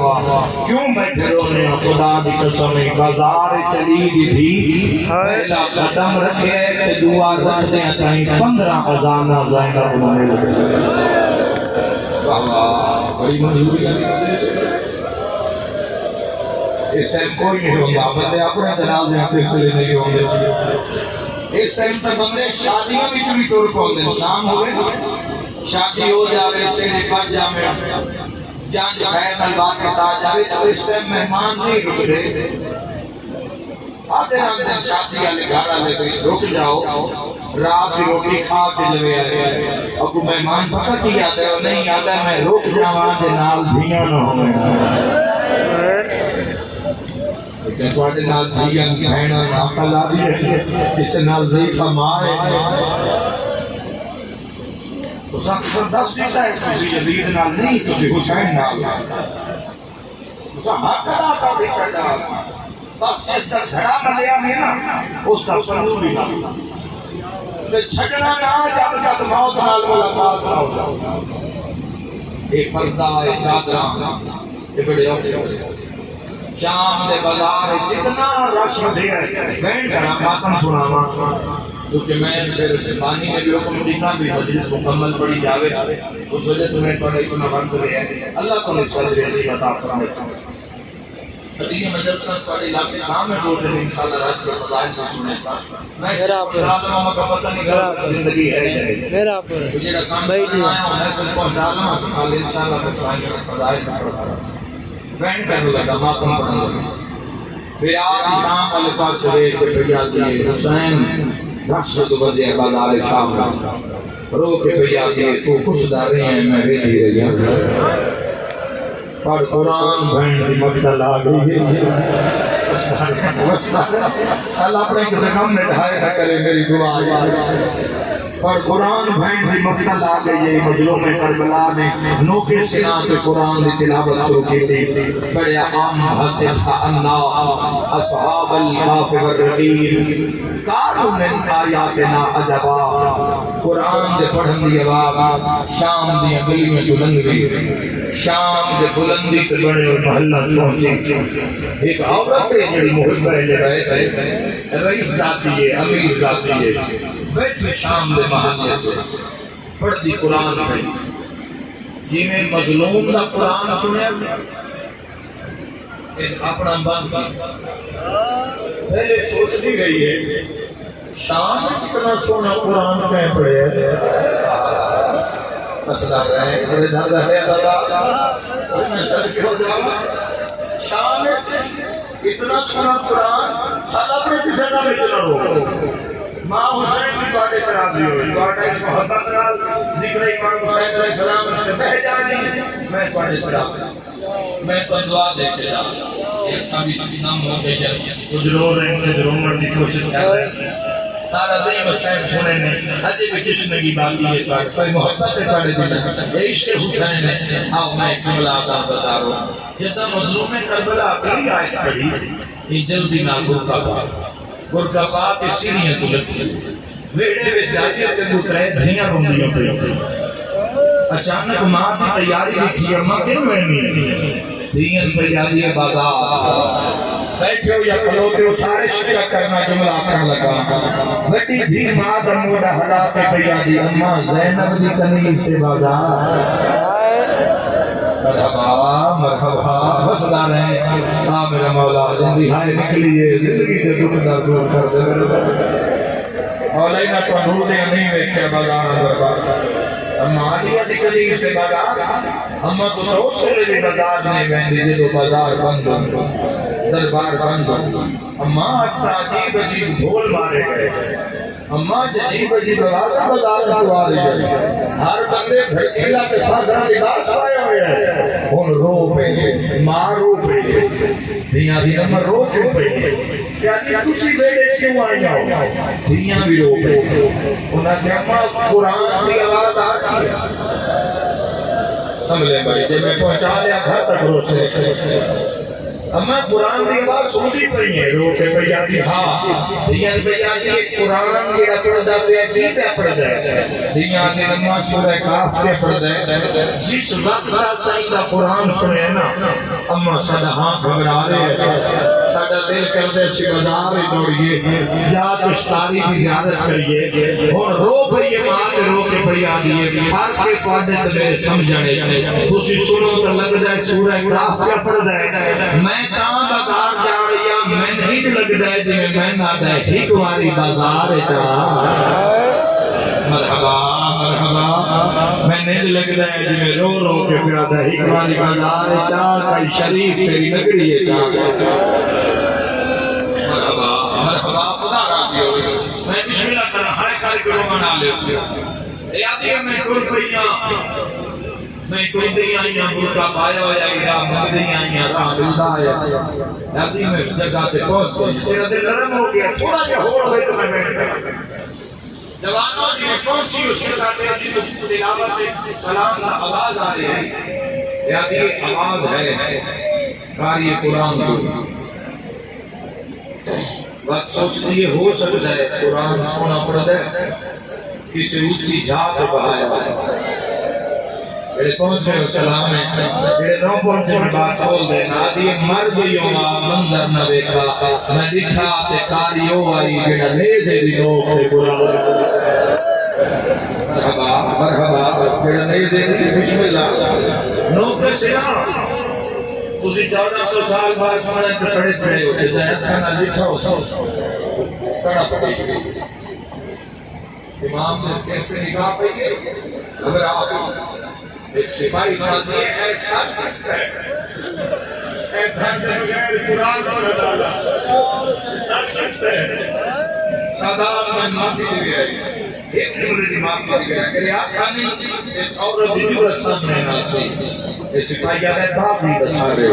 کیوں بیٹھے رونے، خدا دی قسم بازار چلی دی پہلا قدم رکھے کہ دعا رکھ دیں تائیں 15 خزانہ زائنہ بنانے لگے۔ بڑی منظوری ہے، اس ٹائم کوئی نہیں ہوگا، بندے اپنے جنازے ہاتھے چلے نہیں ہوں گے۔ اس ٹائم تک بندے شادیوں بھی چوری طور کو ہوتے ہیں، شام ہوئے شادی ہو جاوے، سینے پر جاوے، جان جو خیر ملبات کے ساتھ جاوے، تو اس ٹائم مہمان نہیں رک رہے، آتے رہتے ہیں شادی والے گھر والے بھی رک جاؤ، رات کی روٹی کھا کے لوے آئے، اور کوئی مہمان پتہ کی آتا ہے نہیں آتا ہے، میں رک جاؤں آج نال دھیاں نہ ہوں کہ تواڈے نال دھیاں کھینا عقل آ ہے، اس نال ضعیفہ ماں ہے، تو سب 10 دیتا ہے تسی یزید نال نہیں، تسی حسین نال، تو ہاتھ کھڑا کا بھی کھڑا، بس جس کا جھڑا ملیا میں نا اس کا پنو بھی نہ چھڑنا نہ جب جب موت نال ملاقات نہ ہو، ایک پردہ ایک چادرہ یہ بڑے ہوتے شام دے بازار جتنا رش دے بین کرا خاتم سناوا، کیونکہ میں پھر پانی میں بھی حکم دینا بھی مجلس مکمل پڑی جاوے، اس وجہ تمہیں پڑھا اتنا بند رہے ہیں، اللہ کو نے چل رہی عطا فرمائے۔ حدیث مجلس پڑھی علاقے سامنے روز میں انشاءاللہ رات کے فضائل کو سنے ساتھ میں سلام کا پتہ نہیں کرا زندگی ہے میرا پر جڑا کام کرنا ہے میں سب کو ڈالنا ہے انشاءاللہ فضائل کا پڑھا بینڈ کرنے لگا ماتم پڑھنے لگا، پھر آج شام والے پاس سے کے بھیا دیے حسین رشد بجے بازار شام رو کے بھیا دیے تو خوش دارے ہیں میں بیٹھی رہی ہوں، پڑھ قرآن بہن کی مقتل آ گئی ہے، اللہ اپنے کسی کام میں ڈھائے نہ کرے میری دعا ہے، پڑھ قرآن بہن کی مقتل آ گئی ہے، مجلوم کربلا نے نوکے سنا کے قرآن کی تلاوت شروع کی تھی، بڑے عام حسن تھا انا اصحاب الکاف والرقیم کارو من آیاتنا عجبا، قرآن سے پڑھن دی آواز شام دی گلی میں بلند گئی، شام دے بلندی تے بڑے محلہ پہنچے، ایک عورت ہے جڑی محبہ لے رہے تھے، رئیس ذاتی ہے، امیر ذاتی ہے، بیٹھے شام دے محلے سے پڑھ دی قرآن ہے، جی میں مظلوم دا قرآن سنے اس اپنا بند پہلے سوچ دی گئی ہے شام اتنا سونا قرآن میں پڑھے مسئلہ ہے میرے دادا ہے شام اتنا سنا قرآن حال اپنے کی جگہ میں چلا ہو ماں حسین کی باتیں کرا دی ہوئی باتیں اس محبت نال ذکر امام حسین علیہ السلام سے بہ جانی میں باتیں کرا میں تو دعا دیتے جا ایک کبھی نام ہوتے جائے کچھ رو رہے ہیں کچھ رومن کی کوشش کر رہے ہیں سارا دن حسین سنے میں حجی بھی جشن کی باقی ہے کوئی محبت پڑے دینا یہ عشق حسین ہے آؤ میں کربلا کا بتا رہا ہوں جدہ مظلوم کربلا اپنی آیت پڑھی یہ جلدی نہ گرکا پاک کی سینیاں تو لگتی ویڑے وے جائیے تے مترے دھیاں روندیاں پہ اچانک ماں کی تیاری لکھی اماں کیوں میں نہیں دھیاں تیاری بازار بیٹھے ہو یا کھلوتے ہو سارے شکر کرنا جملہ آکھن لگا وڈی دھی ماں دا موڈا ہلا کے پیا دی اماں زینب دی کنی سے بازار مرحبا مرحبا بسدار ہیں ہاں میرا مولا زندگی ہائے نکلیے زندگی سے دکھ درد دور کر دے اولینا تو نور نے نہیں ویکھیا بازار دربار اما علی دی کنی سے بازار اما تو رسول دی بازار نہیں ویندی جو بازار بند دربار بند اما اچھا عجیب عجیب ڈھول مارے گئے اما عجیب عجیب آواز بازار تو آ رہی ہے ہر بندے بھڑکیلا کے فاصلہ لباس پائے ہوئے ہیں ان رو پہ ماں رو پہ دیاں دی نمبر رو کیوں پہ کیا تسی بیٹے کیوں آئی ہو دیاں بھی رو پہ انہاں کہ اما قرآن کی آواز آ رہی ہے سمجھیں بھائی جب میں پہنچا لیا گھر تک رو سے اما قرآن دی آواز سنتی پئی ہے رو کے پئی آتی ہاں دیاں پئی آتی ہے قرآن جڑا پڑھدا پیا کی پہ پڑھدا ہے دیاں دی نماز سورہ کاف پہ پڑھدا ہے جس وقت سائیں دا قرآن سنے نا اما ساڈا ہاتھ گھبرا رہے ہیں ساڈا دل کردے سی بازار ہی دوڑیے یا تو اشتاری کی زیارت کریے اور رو پئی ماں تے رو کے پئی آتی ہے فرق کے پڑھنے تے میرے سمجھنے تسی سنو تو لگدا ہے سورہ کاف پہ پڑھدا ہے میں تاں بازار جا رہی ہوں میں نہیں لگدا ہے جے میں نہ دے ٹھیک واری بازار چا مرحبا مرحبا میں نہیں لگدا ہے جے میں رو رو کے پیا دے ٹھیک واری بازار چا کئی شریف تیری نگری ہے چا مرحبا مرحبا خدا راضی ہو میں بسم اللہ کرا ہائے کر کے منا لے یاد ہے میں ٹر پئی میں کوئی دیا آئیاں برکا پایا ہویا گیا مگدی آئیاں راہ ملدا آیا یادی میں اس جگہ تے پہنچ گئی تیرا دل نرم ہو گیا تھوڑا جا ہوڑ ہوئے تو میں بیٹھ گیا جوانوں جی میں پہنچی اس جگہ تے علی کو تلاوت کلام کا آواز آ رہی ہے یادی آواز ہے قاری قرآن کو وقت سوچ لیے ہو سکتا ہے قرآن سونا پڑتا ہے کسی اونچی جات بہایا ہے جڑے پہنچے ہو سلام ہے جڑے نہ پہنچے میں بات کھول دے نادی مر گئیوں ماں منظر نہ بیکھا میں دکھا تے کاریوں آئی جڑا نیزے دی نوک تے قرآن مرحبا مرحبا جڑا نیزے دی بسم اللہ نوک سے نا تسی 1400 سال بعد سنے تے کھڑے کھڑے ہوتے جائے اکھا نہ لکھا ہو کڑا پڑے امام نے سیر سے نگاہ پہ گئے گھبرا گئی ایک سپاہی کھاتی ہے اے سچ کس ہے اے دھن دے بغیر قرآن کو ڈالا سچ کس ہے سادات میں معافی دی گئی ایک جملے دی معافی دی گئی کہ آقا نے اس عورت دی جرت سامنے نہ سی اے سپاہی آدھے باقی دسارے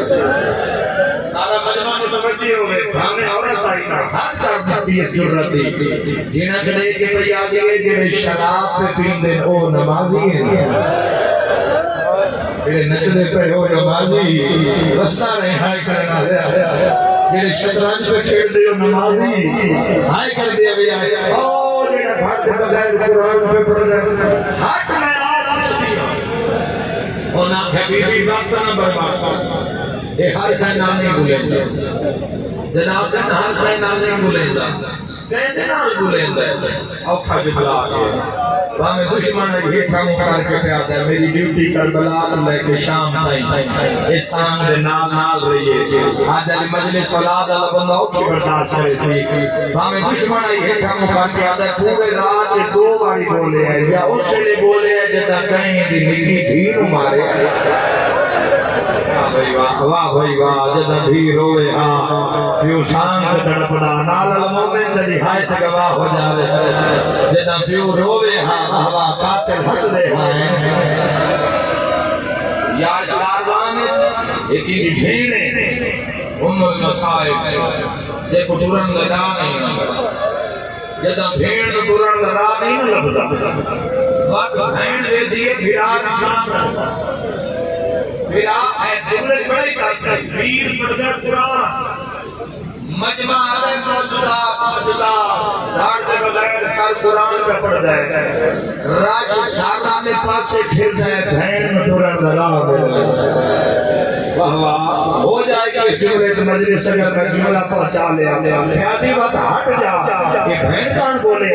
سارا مجمع متوجہ ہوئے بھانے عورت آئی نا ہاتھ کر دی اس جرت دی جنہ کڑے کے پریادی ہے جنہیں شراب پہ پین دن او نمازی ہیں جڑے نچدے پہ ہو نمازی رستہ نہیں ہائے کرنا جڑے شطرنج پہ کھیل دے ہو نمازی ہائے کر دیا بھی آئے او جڑے بھٹ بغیر قرآن پہ پڑھ رہے ہٹ میں آج سکیا اور نہ کبھی بھی وقت نہ برباد یہ ہر کہیں نام نہیں بھولیں گا جناب جن ہر کہیں نام نہیں بھولیں گا کہیں دن نام بھولیں گا اوکھا جبلا آگیا ہمیں دشمن ہے یہ کام کر کے پیادا ہے میری ڈیوٹی کربلا لے کے شام تائیں اس سام دے نال رہیے آج علی مجلس اولاد اللہ بندہ اٹھی برداشت کرے سی ہمیں دشمن ہے یہ کام کر کے پیادا ہے پورے رات 2 باری بولے ہیں یا اس سے لئے بولے ہیں جتا کہیں دی نکی دھیر مارے واہ بھائی واہ جدا بھی روئے ہاں پیو شان کو تڑپنا نال المومن جدی ہائے گواہ ہو جاوے جدا پیو روئے ہاں ہوا قاتل ہس دے ہاں یا شاروان ایکی دی بھیڑے المصائب جے کو ٹورن لگا نہیں جدا بھیڑ کو ٹورن لگا نہیں لگتا وقت بھیڑ دے دیئے بھیڑا نشان بھیڑا ہے جملے بڑے کرتا ویر پڑھتا قرآن مجمع آدھے موجودہ دھاڑ دے بغیر سر قرآن پہ پڑھتا ہے راج سادہ نے پاس سے پھر جائے بھین میں ٹورن لگا واہ واہ ہو جائے گا اس جملے تو مجلس اگر میں جملہ پہنچا لیا فیادی بات ہٹ جا یہ بھین کان بولے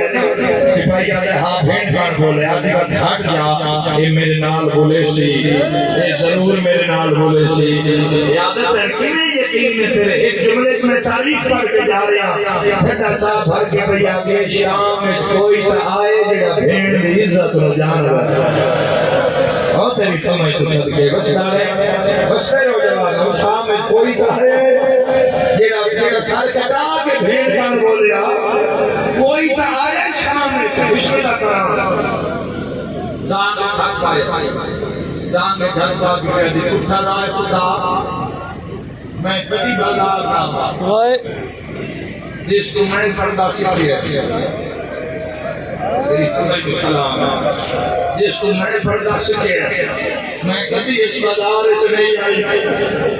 سپاہی آتے ہاں بھین کان بولے آدھی بات ہٹ جا یہ میرے نال بولے سی یہ ضرور میرے نال بولے سی یادت ہے کہ میں یقین میں تیرے ایک جملے میں تاریخ پڑھ کے جا رہا پھٹا صاحب بھر کے بھئی آگے شام میں کوئی تا آئے جڑا بھین دی عزت نو جان رہا اور تیری سمجھ تو صدقے بچتا ہے ہو جوان شام میں کوئی تا ہے جڑا سر کٹا کے بھین کان بولیا کوئی تا آئے شام میں بسم اللہ کرا زانگ تھک پائے زانگ تھک پائے کہ اٹھا رائے خدا میں کبھی بازار نہ جس کو میں پردہ سکھی ہے تیری سمجھ کو سلام جس کو میں پردہ سکھی ہے میں کبھی اس بازار سے نہیں آئی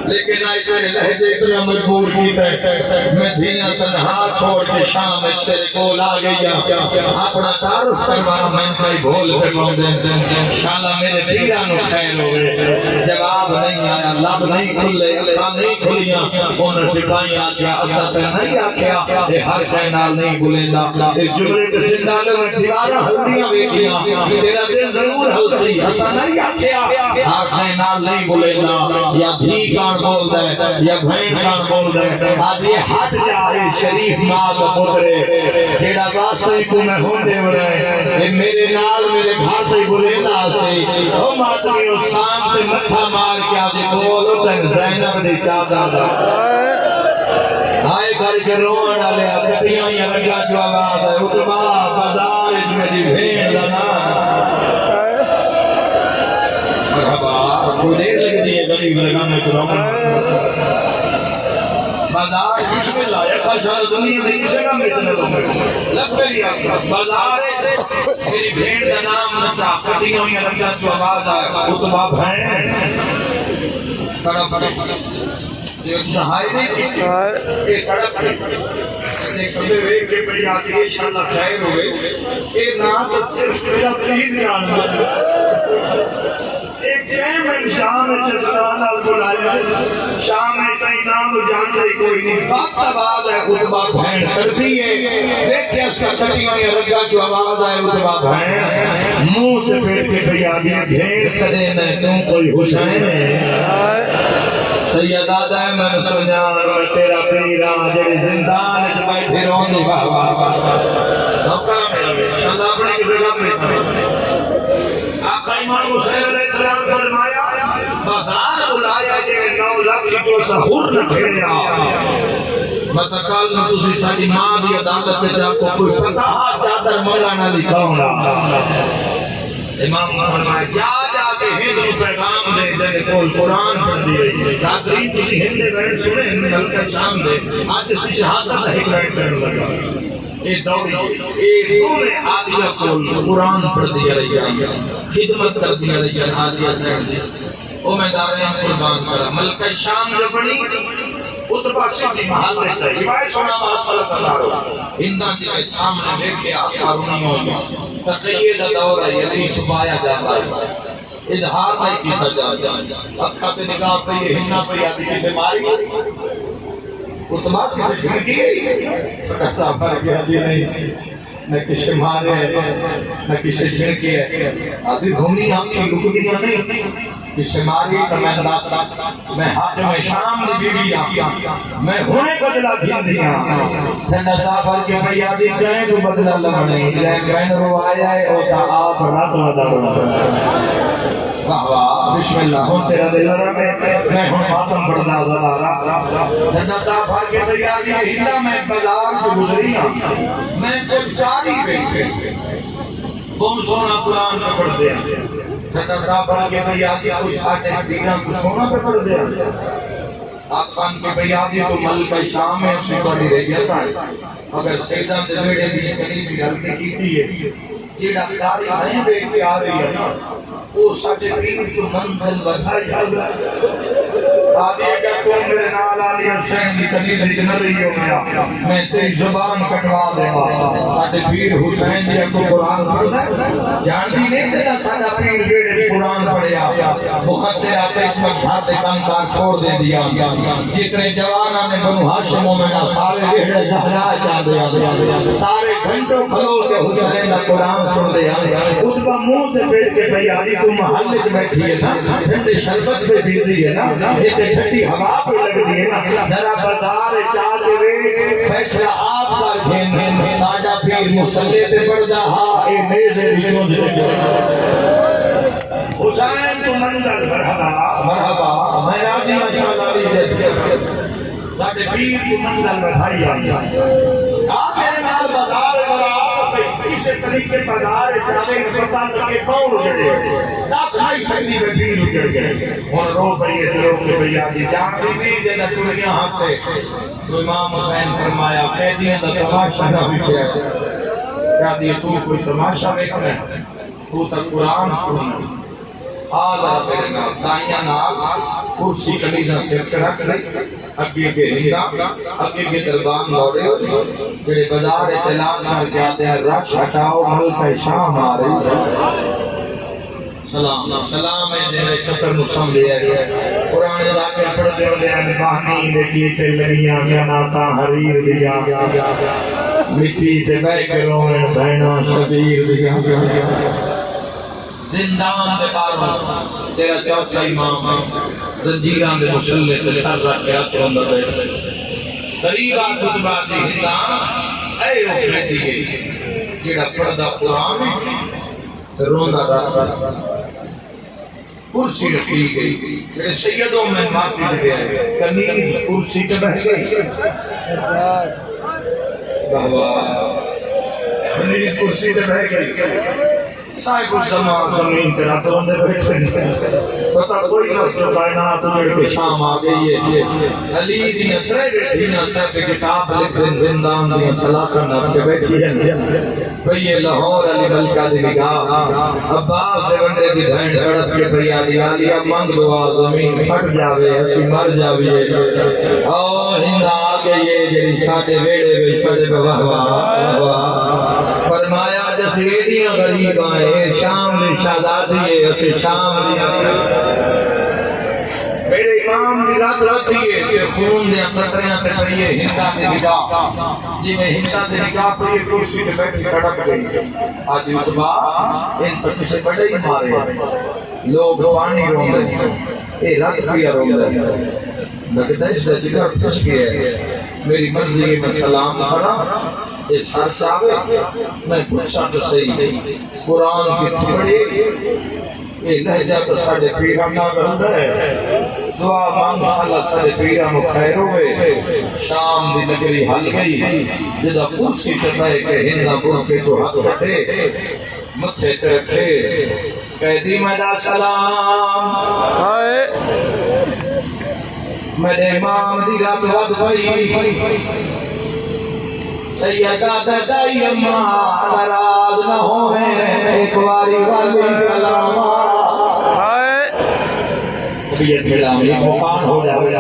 لیکن آئی تیرے لہجے اتنا مجبور کیتا ہے میں دھیاں تنہا چھوڑ کے شام میں تیرے کول آ گئی اپنا تعارف کروا میں کئی بھول پہ کون دن شالا میرے پیرانو خیر ہوئے جواب نہیں آیا لب نہیں کھلے کام نہیں کھلیاں انہیں سپاہی آکیا اسا تے نہیں آکیا یہ ہر کہنال نہیں بلیندا اس جملے کے سندالے میں دیوارہ ہلدیاں بیکیاں تیرا دل ضرور ہل سی اسا نہیں آکیا آنکھیں نال نہیں بولیندا یا دھی کان بول دے یا بھین کان بول دے آدھی ہٹ جائے شریف ماں کا پترے جیڑا واسطے کو میں ہوندے ورے یہ میرے نال میرے گھر تے بولیندا سی او ماتمی او سام تے متھا مار کے آدھی بولو تن زینب دی چادر آئے گھر کے روڑ آلے کٹیاں یا رنگا جو آواز ہے اتبا بازار اس میں دی بھین لنا کو دیر لگ دی ہے غریب لگانے کو رومن بازار بسم اللہ یکا شاہ دنیا میں کسے کا میتنے کو لگ پہلی آگا بازار میری بھین کا نام نتا کٹیوں یا لگا جو آواز آئے اتبا بھین کڑا ایک سہائی نہیں ایک کڑا ایک کبھے ویک کے بڑی آتی ہے انشاءاللہ خیر ہوئے ایک نام تو صرف میرا پلیز دھیان شام میں جسران البلایا شام میں کئی نام جان جائے کوئی نہیں وقت آواز ہے اتبا بھین کرتی ہے دیکھیں اس کا چھٹیوں یا رگا جو آواز ہے اتبا بھین منہ سے پیٹ کے بھیا دیا بھین سدے میں تم کوئی حسین ہے سید آدھا ہے میں سنیان اور تیرا پیران جڑی زندان ہے جبائی پھرون دی واہ واہ واہ نوکر میں شاید اپنے کی جگہ میں آقا امام حسین علیہ السلام فرمایا بازار بلایا کہ 9 لاکھ کو سحور نہ پھیریا متقال نے تسی ساڑی ماں دی عدالت میں جا کو کوئی پتہ چادر مولانا لکھاؤنا امام فرمایا جا کے ہند کو پیغام دے جنہیں کول قرآن پڑھ دیئے تاکرین تسی ہند بین سنے ہند ملکہ شام دے آج اس کی شہادت ہے ایک بین لگا ایک دوری ایک دور آدھیا کول قرآن پڑھ دیا رہی خدمت کر دیا رہی آدھیا سیڑ دیا او میں دارین قربان کرا ملکہ شام جو پڑھی اتبا سکھی محل رہتا ہے یہ بائی سونا مارا صلی اللہ علیہ ہندان جی کے سامنے دیکھے آرونی ہوگا تقیید دور ہے یعنی چھپایا جاتا ہے اظہار نہیں کیتا جاتا اکھا پہ نگاہ پہ یہ ہنہ پہ آدھی کسے ماری اتبا کسے جھنکی ہے ایسا پر گیا جی نہیں نہ کسے مارے نہ کسے جھنکی ہے آدھی گھومی آنکھی رکھنیاں نہیں کسے ماری تو میں داسا میں حاکم شام دی بیوی آنکھا میں ہونے کو دلا دھین دیا تھنڈا سافر کے پیادی کہیں تو بدلہ لمنے لیکن رو آیا ہے اوتا آپ رات ودا رونا واہ واہ بسم اللہ ہوں تیرا دل رہے میں ہوں خاتم بڑھنا زدارا تھنڈا سافر کے پیادی ہندہ میں بازار سے گزری میں کچھ کاری بیٹھے بہت سونا قرآن میں پڑھ دیا تھنڈا سافر کے پیادی کوئی ساچے دینا کو سونا پہ پڑھ دیا آقان کے پیادی تو ملکہ شام میں اسے پڑھی رہ گیا تھا اگر سیزان دے بیڑے بھی کنی سی غلطی کی تھی ہے جیڑا کاری نہیں بیٹھ کے آ رہی ہے وہ سچ دین کو منزل بڑھائی جا آدھی اگر تو میرے نال علی حسین کی کنیزی نہ رہی ہو گیا میں تیری زبان کٹوا دے گا ساڈے پیر حسین جی کو قرآن پڑھدا جان دی نہیں تے ساڈا پیر بیڑے قرآن پڑھیا مخدر آپ اس وقت ہاتھ کام کار چھوڑ دے دیا جتنے جواناں نے بنو ہاشم میں سارے بیڑے زہرا جاندے سارے گھنٹوں کھلو کے حسین دا قرآن سن دے اتبا منہ تے بیٹھ کے بھائی تو محلے وچ بیٹھی ہے نا ٹھنڈے شربت پہ پیندی ہے نا ایک ٹھنڈی ہوا پہ لگدی ہے نا ذرا بازار چا کے وے فیصلہ آپ کر گھن ساڈا پیر مصلی تے پڑدا ہا اے میزے وچوں دے حسین تو منزل مرحبا مرحبا میں راضی ہوں انشاءاللہ علی ساڈے پیر کی منزل بدھائی آئی آپ میرے نال بازار ذرا اسے طریقے بازار چاہے پتہ لگے کون اجڑے دس آئی سکتی میں پیر اجڑ گئے اور رو بھئی دلوں کے بھئی آدھی جان دی بھی دینا دنیا حق سے تو امام حسین فرمایا قیدیاں دا تماشا نہ بکھیا کیا دیئے تو کوئی تماشا دیکھنا ہے تو تک قرآن سننا آدھا میرے نام دائیاں نام کرسی کلیزہ سے رکھ رہی اگے کے ہنگا اگے کے دربان دوڑے جڑے بازار چلان کر کے آتے ہیں رکھ ہٹاؤ ملک شام آ رہی سلام سلام ہے دینے شکر نقصان دیا گیا قرآن ذاکر پڑھ دے لے انبانی دیکھی تے لگیاں جناتا حریر دیا مٹی تے بے کروں بہنا شبیر دیا زندان دے باروں تیرا چوتھا امام زنجیران دے مسلح تے سر رکھ کے آتے اندر بیٹھے قریب آت اتبا دی ہندان اے اکھنے دیئے جیڑا پردہ قرآن روندہ رکھ کرسی رکھی گئی میرے سیدوں میں معافی دے آئے کنیز کرسی پہ بہ گئی بہوا کنیز کرسی پہ بہ گئی صاحب الزمان زمین پر اتروں دے بیٹھے پتہ کوئی نسل کائنات اجڑ کے شام آ گئی ہے علی دیاں ترے بیٹھیاں سب کتاب لکھ رہے زندان دیاں سلاخن اب کے بیٹھی ہیں بھئی یہ لاہور علی ملکہ دی نگاہ عباس دے بندے دی بھینڈ کڑپ کے فریادی آلی اب منگ دعا زمین پھٹ جاوے ہسی مر جاوے اور ہندہ آگے یہ جری ساتے ویڑے بے سڑے بے واہ واہ فرمایا جسیدیاں غریب آئے شام دی شہزادی ہے اسے شام دی میرے امام دی رات رات دیئے کہ خون دے قطریاں تے پڑیے ہندہ دی نگاہ جی میں ہندہ دی نگاہ پڑیے کرسی تے بیٹھ کے کڑک گئی آدھی اتبا ان پر کسے بڑے ہی مارے لوگ پانی رون دے اے رات پیا رون دے لگتا ہے اس دا جگر پھس گیا ہے میری مرضی میں سلام پڑھا یہ سر چاہے میں پوچھا تو صحیح قرآن کی تھوڑی یہ لہجہ تو ساڑھے پیرہ نہ کرتا ہے دعا مانگ اللہ ساڑھے پیرہ میں خیر ہوئے شام دی نگری حل گئی جدہ کرسی تکائے کہ ہندہ بڑھ کے تو ہاتھ رکھے متھے ترکھے قیدی مدہ سلام میرے امام دی رب رب بھئی سیدہ دائی اممہ ناراض نہ ہوئے ایک واری والی سلام طبیعت ملامی مقام ہو جاوے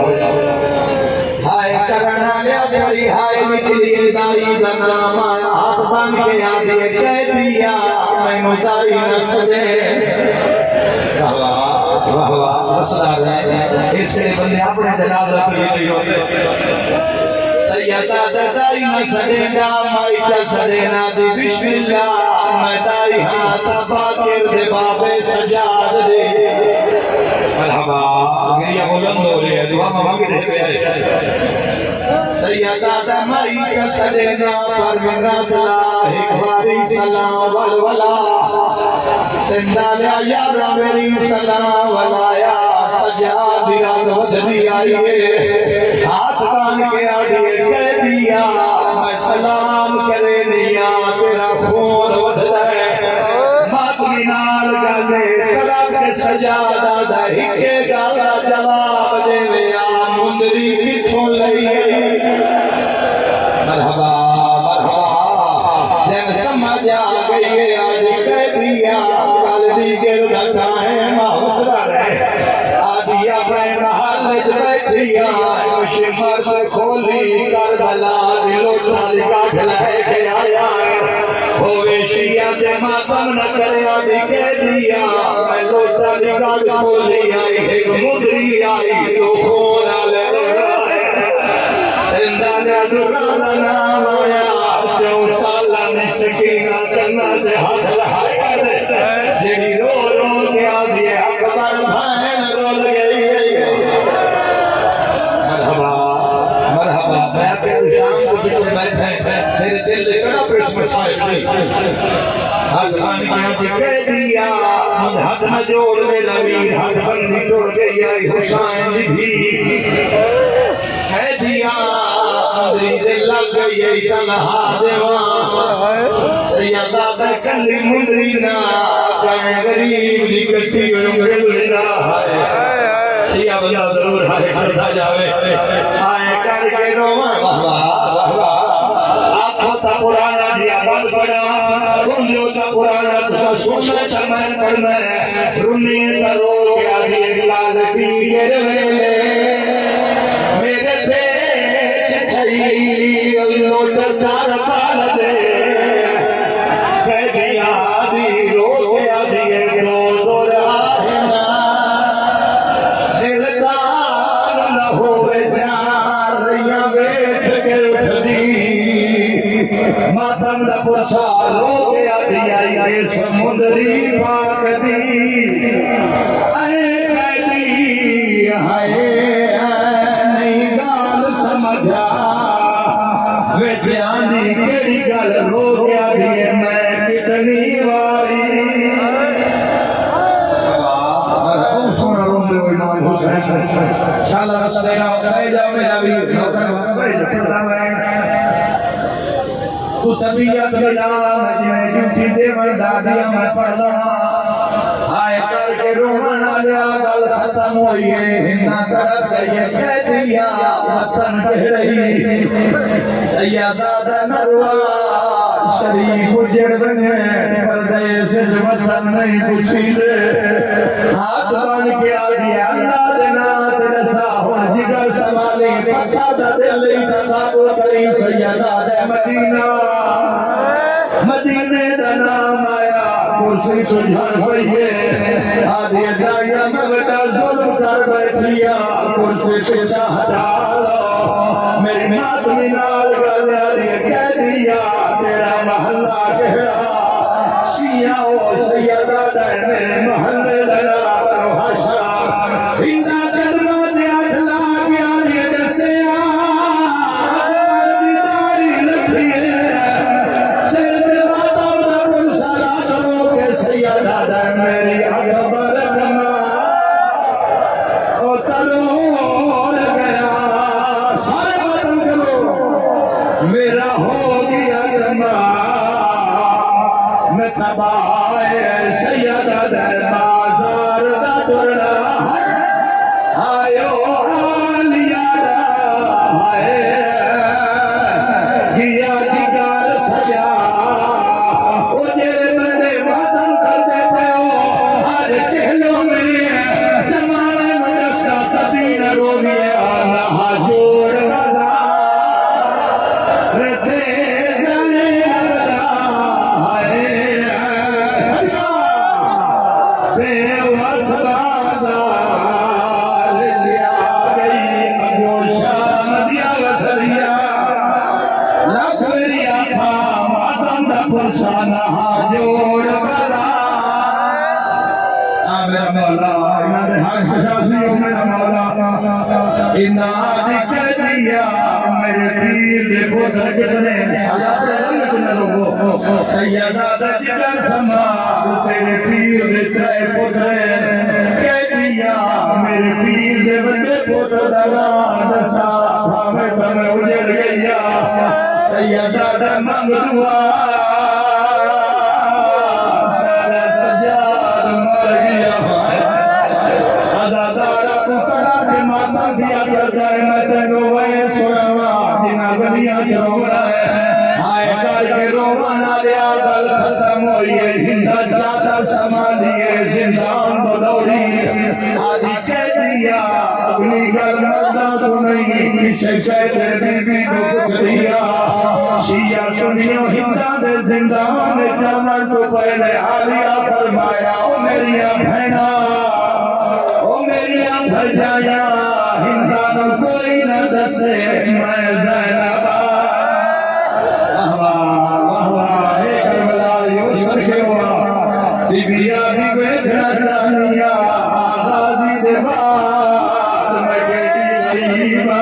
ہائے کرنا لیا جاری ہائے نکلی دائی دنام آیا ہاتھ بن کے آدھے کہہ دیا میں مدائی نہ سجے واہ واہ رسدار ہے اس سے بندے اپنے جنازہ کے لیے ہوتے سیدہ دائی نہ سڑینا مائی چل سڑینا دی بسم اللہ میں دائی ہاتھا باکر دے بابے سجاد دے مرحبا گریہ بلند ہو رہے ہیں دعا مانگ رہے ہیں سیدہ مائی چل سڑینا پر منات اللہ اکباری سلام والولا سندالیا یارا میری سلام والایا سجاد رنگ ودنی آئیے ہاتھ بان کے آئیے کہہ دیا میں سلام کرے دیا تیرا خون ود رہے ماتمی نال گلے کلاب کے سجادہ دہی کے گالا جواب دے ویا مندری کتھوں لئی مرحبا مرحبا جن سمجھ آگئی ہے آجی کہہ دیا کل دی گردہ کائیں محسرہ رہے آدیا بے محل جبے دیا شفت کھولی کربلا دلو ٹال کاٹ لے کے آیا ہوئے شیعہ جماعتم نہ کریا دکھے دیا میں لوٹا نگاہ کھولی آئی ایک مدری آئی تو کھولا لے زندہ جادورانا نام آیا 4 سالہ میں سکینہ کرنا دے ہاتھ لہائی کرے جڑی رو رو کے آدھی اکبر بھائن رول گئی مرحبا مرحبا میں اپنے شام کو پیچھے بیٹھے میرے دل لے کر اپنے مسائل نہیں حد خان کی کہہ دیا حد نہ جوڑ میں لویر حد بندی ٹوڑ گئی آئی حسین بھی کہہ دیا اندری دل لگ گئی ای تنہا دیوان سیدہ بکلی مندرینا کہیں غریب دی کٹی انگلینا شیعہ بندہ ضرور ہائے کرتا جاوے آئے کر کے روان آنکھوں تا پرانا دیا بند پڑا سن جو تا پرانا تسا سننا چمین کرنا ہے رنی کرو کے آگے ایک لال پیر ویلے میرے پیچ چھئی اللہ تکار پال دے کہہ دیا دی رو کے آدھی ایک دو راہنا دلکار نہ ہوئے جار ریاں بیٹھ کے اٹھ دی ماتم دا پرسا رو کے آدھی آئی کے سمندری پاک دی اے قیدی ہائے نہیں گال سمجھا وے جانی کیڑی گل رو کے آدھی میں کتنی واری سونا روندے ہوئے نوان حسین شاءاللہ رسول اللہ جاؤ میرا بھی تو طبیعت بلا مجھے ڈیوٹی دے مردادیا میں پڑھنا آئے کر کے رومن آلیا گل ختم ہوئی ہے ہنہ کرب گئی کہہ دیا وطن کہہ رہی سیدہ نروا شریف جڑ بنے پردے سے جو وطن نہیں پوچھی دے ہاتھ بان کے آگیا اللہ دینا تنسا ہوا جگر سمالی پتھا دا دلی تقابل کری سیدہ دے مدینہ مدینے دا نام آیا کرسی تو جھڑ پئی ہے آدھی دائیا مگتا ظلم کر بیٹھیا کرسی پیچھا ہٹا لو میری مات منال گل آدھی کہہ دیا تیرا محلہ کہڑا شیعہ و سیدہ دے میرے محلے دلا برو حشا ہندہ جلوہ دے اٹھلا گیا یہ دسیا میری اکبر کما او تلوڑ گیا سارے وطن کرو میرا ہو گیا جمع میں تباہ سیدہ در بازار دا ٹرنا آئیو آلیا آئے گیا جگر سجا او جیرے میں وطن کر دیتے ہو ہر چہلوں میں زمانے میں دستا تدین روگی آنا حجور رضا ردے زلے رضا آئے سجا بے وصبازا لجیا گئی مدوشا مدیا وصلیا لکھ میری آفا ماتم دا پرسانا حجور رضا میرا مولا انہاں دے حق حجازیوں میرا مولا انہاں دی کہہ دیا میرے پیر دے پودھر کتنے اللہ دے رنگ چنے لوگو سیدہ دا جگر سمال تیرے پیر دے ترے پودھر کہہ دیا میرے پیر دے بڑے پودھر دگان دسا ہمیں تمہیں اجڑ گیا سیدہ دا منگ دعا دیا کر جائے میں تینو وے سوڑا دینا گلیاں چروڑا ہے آئے کر کے رومانا لیا گل ختم ہوئی ہے ہندہ جاتا سمالیے زندان دو دوڑی آدھی کہہ دیا اگنی دی گل مردا تو نہیں کسے شہر بی بی کو کچھ دیا شیعہ سنیوں ہندا دے زندان جمل تو پہلے عالیہ فرمایا او میریاں بہنا او میریاں بھجایا ہندا نو کوئی نہ دسے میں زینب واہ واہ اے کربلا یوسف کے ہوا بی بی آبی بیٹھنا چاہیا غازی دے بعد میں بیٹی غریبا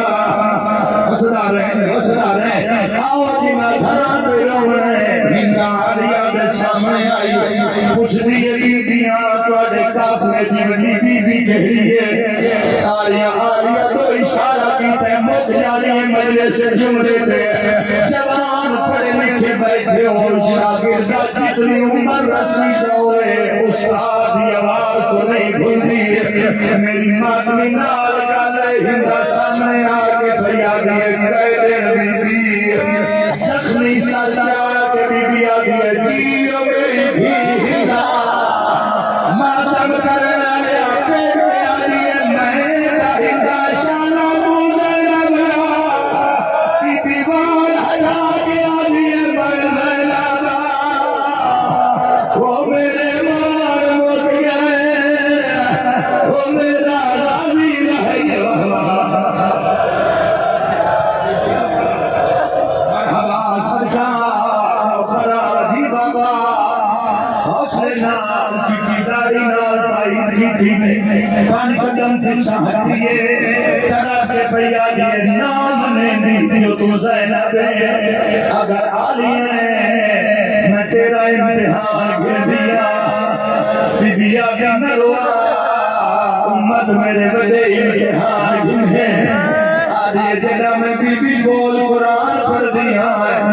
حسنا رہے آؤ جی میں گھران دے لوڑے ہندا عالیہ دے سامنے آئی کچھ دی دیاں توڑے کافلے دی بی بی کہی ہے ساری عالیہ تو اشارہ کیتے مک جانی مجلس جملے تھے جوان پڑھے لکھے بیٹھے اور شاگردہ جتنی عمر رسی جوڑے استاد دی آواز تو نہیں بھولتی میری مادمی نال گالے ہندا سامنے آگے بھیا دیئے کہہ دے بی بی زخمی سر چاہ کے بی بی آگے جیو میری بھی ہندا ماتم کرنا لیا پیٹ میں آگے میں ہندا شانہ موزے نبیا کی دیوار ہٹا کے آگے میں زینب وہ میرے مار مت گئے وہ میرا راضی رہ گیا مرحبا صدقہ کرا جی بابا حوصلے نام چکی داری نال پائی تھی پانی قدم تھے چاہتیے طرح کے پڑیا دیئے نام نے نیتیو تو زینب اگر آلی ہے میں تیرا امتحان گر دیا بی بی آگا نروا امت میرے بڑے امتحان گھنے آدھے جنہ میں بی بی بول قرآن پڑھ دیا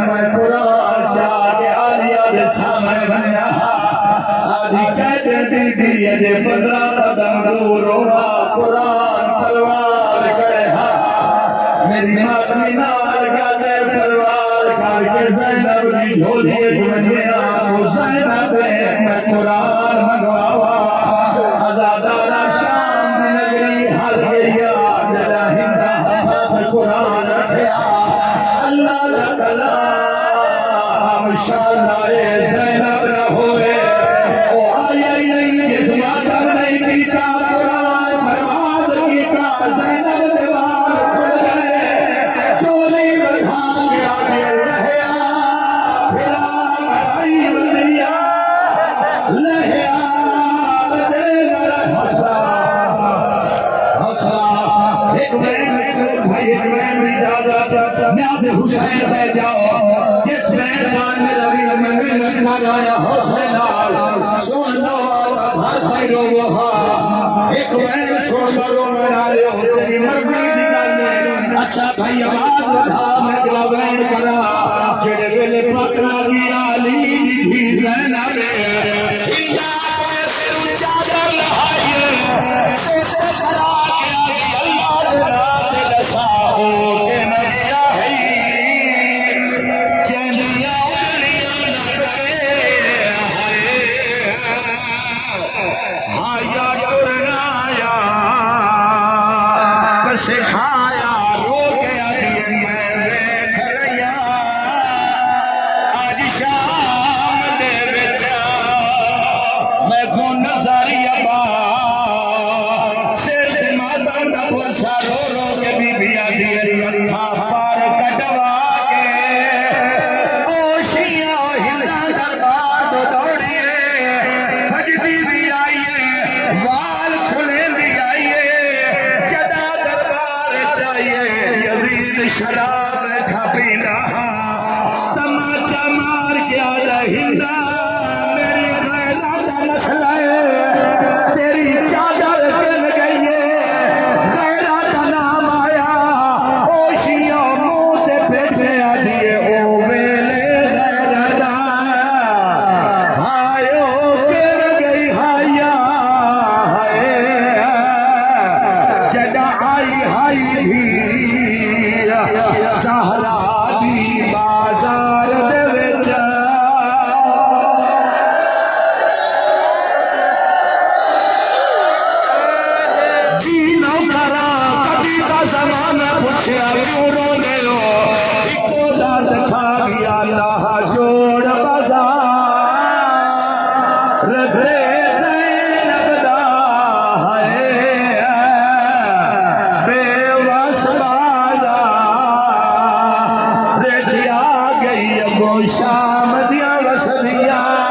میں قرآن چاہ کے آلیہ دے سامنے بنیا آدھی کہتے بی بی اجے 15 قدم دور ہوا قرآن تلوار کرے میری مادمی نال گالے تلوار کر کے زینب دی جھولیے جمنیا تو زینب میں قرآن منگواوا ازادارہ شام دی نگری حل گیا جڑا ہندا قرآن رکھیا اللہ لا کلام شاءاللہ زینب نہ ہوئے وہ آیا ہی نہیں جس ماتم نہیں پیتا قرآن برباد کیتا زینب دیوار کھل گئے چولی بڑھا کے آگے لہیا پھرا بھائی بندیا لہیا بچے میرا حوصلہ ایک بین بھائی ایک بین بھی جادا نیاز حسین بے جاؤ جس بین جان میں روی میں رکھنا جایا حوصلے نال سن لو ہر بھائی رو وہاں ایک بین سن لو میرا لو تیری مرضی نکالنے اچھا بھائی آواز بڑھا میں گلا بین کرا جڑے ویلے پکڑا گیا علی دی بھی زینب ہندا اپنے سر اونچا کر لہائیے سوتے کرا کے اللہ دے رات دسا ہو کے نبیا ہے چندیاں انگلیاں نکلے ہاں یا ٹرنا یا بس کھایا رو کے آئی میں دیکھ رہیا آج شام دے بچا دا جوڑ بازار رے زینب دا ہے بے وس بازار رے جیا گئی ابو شام دیا وسلیاں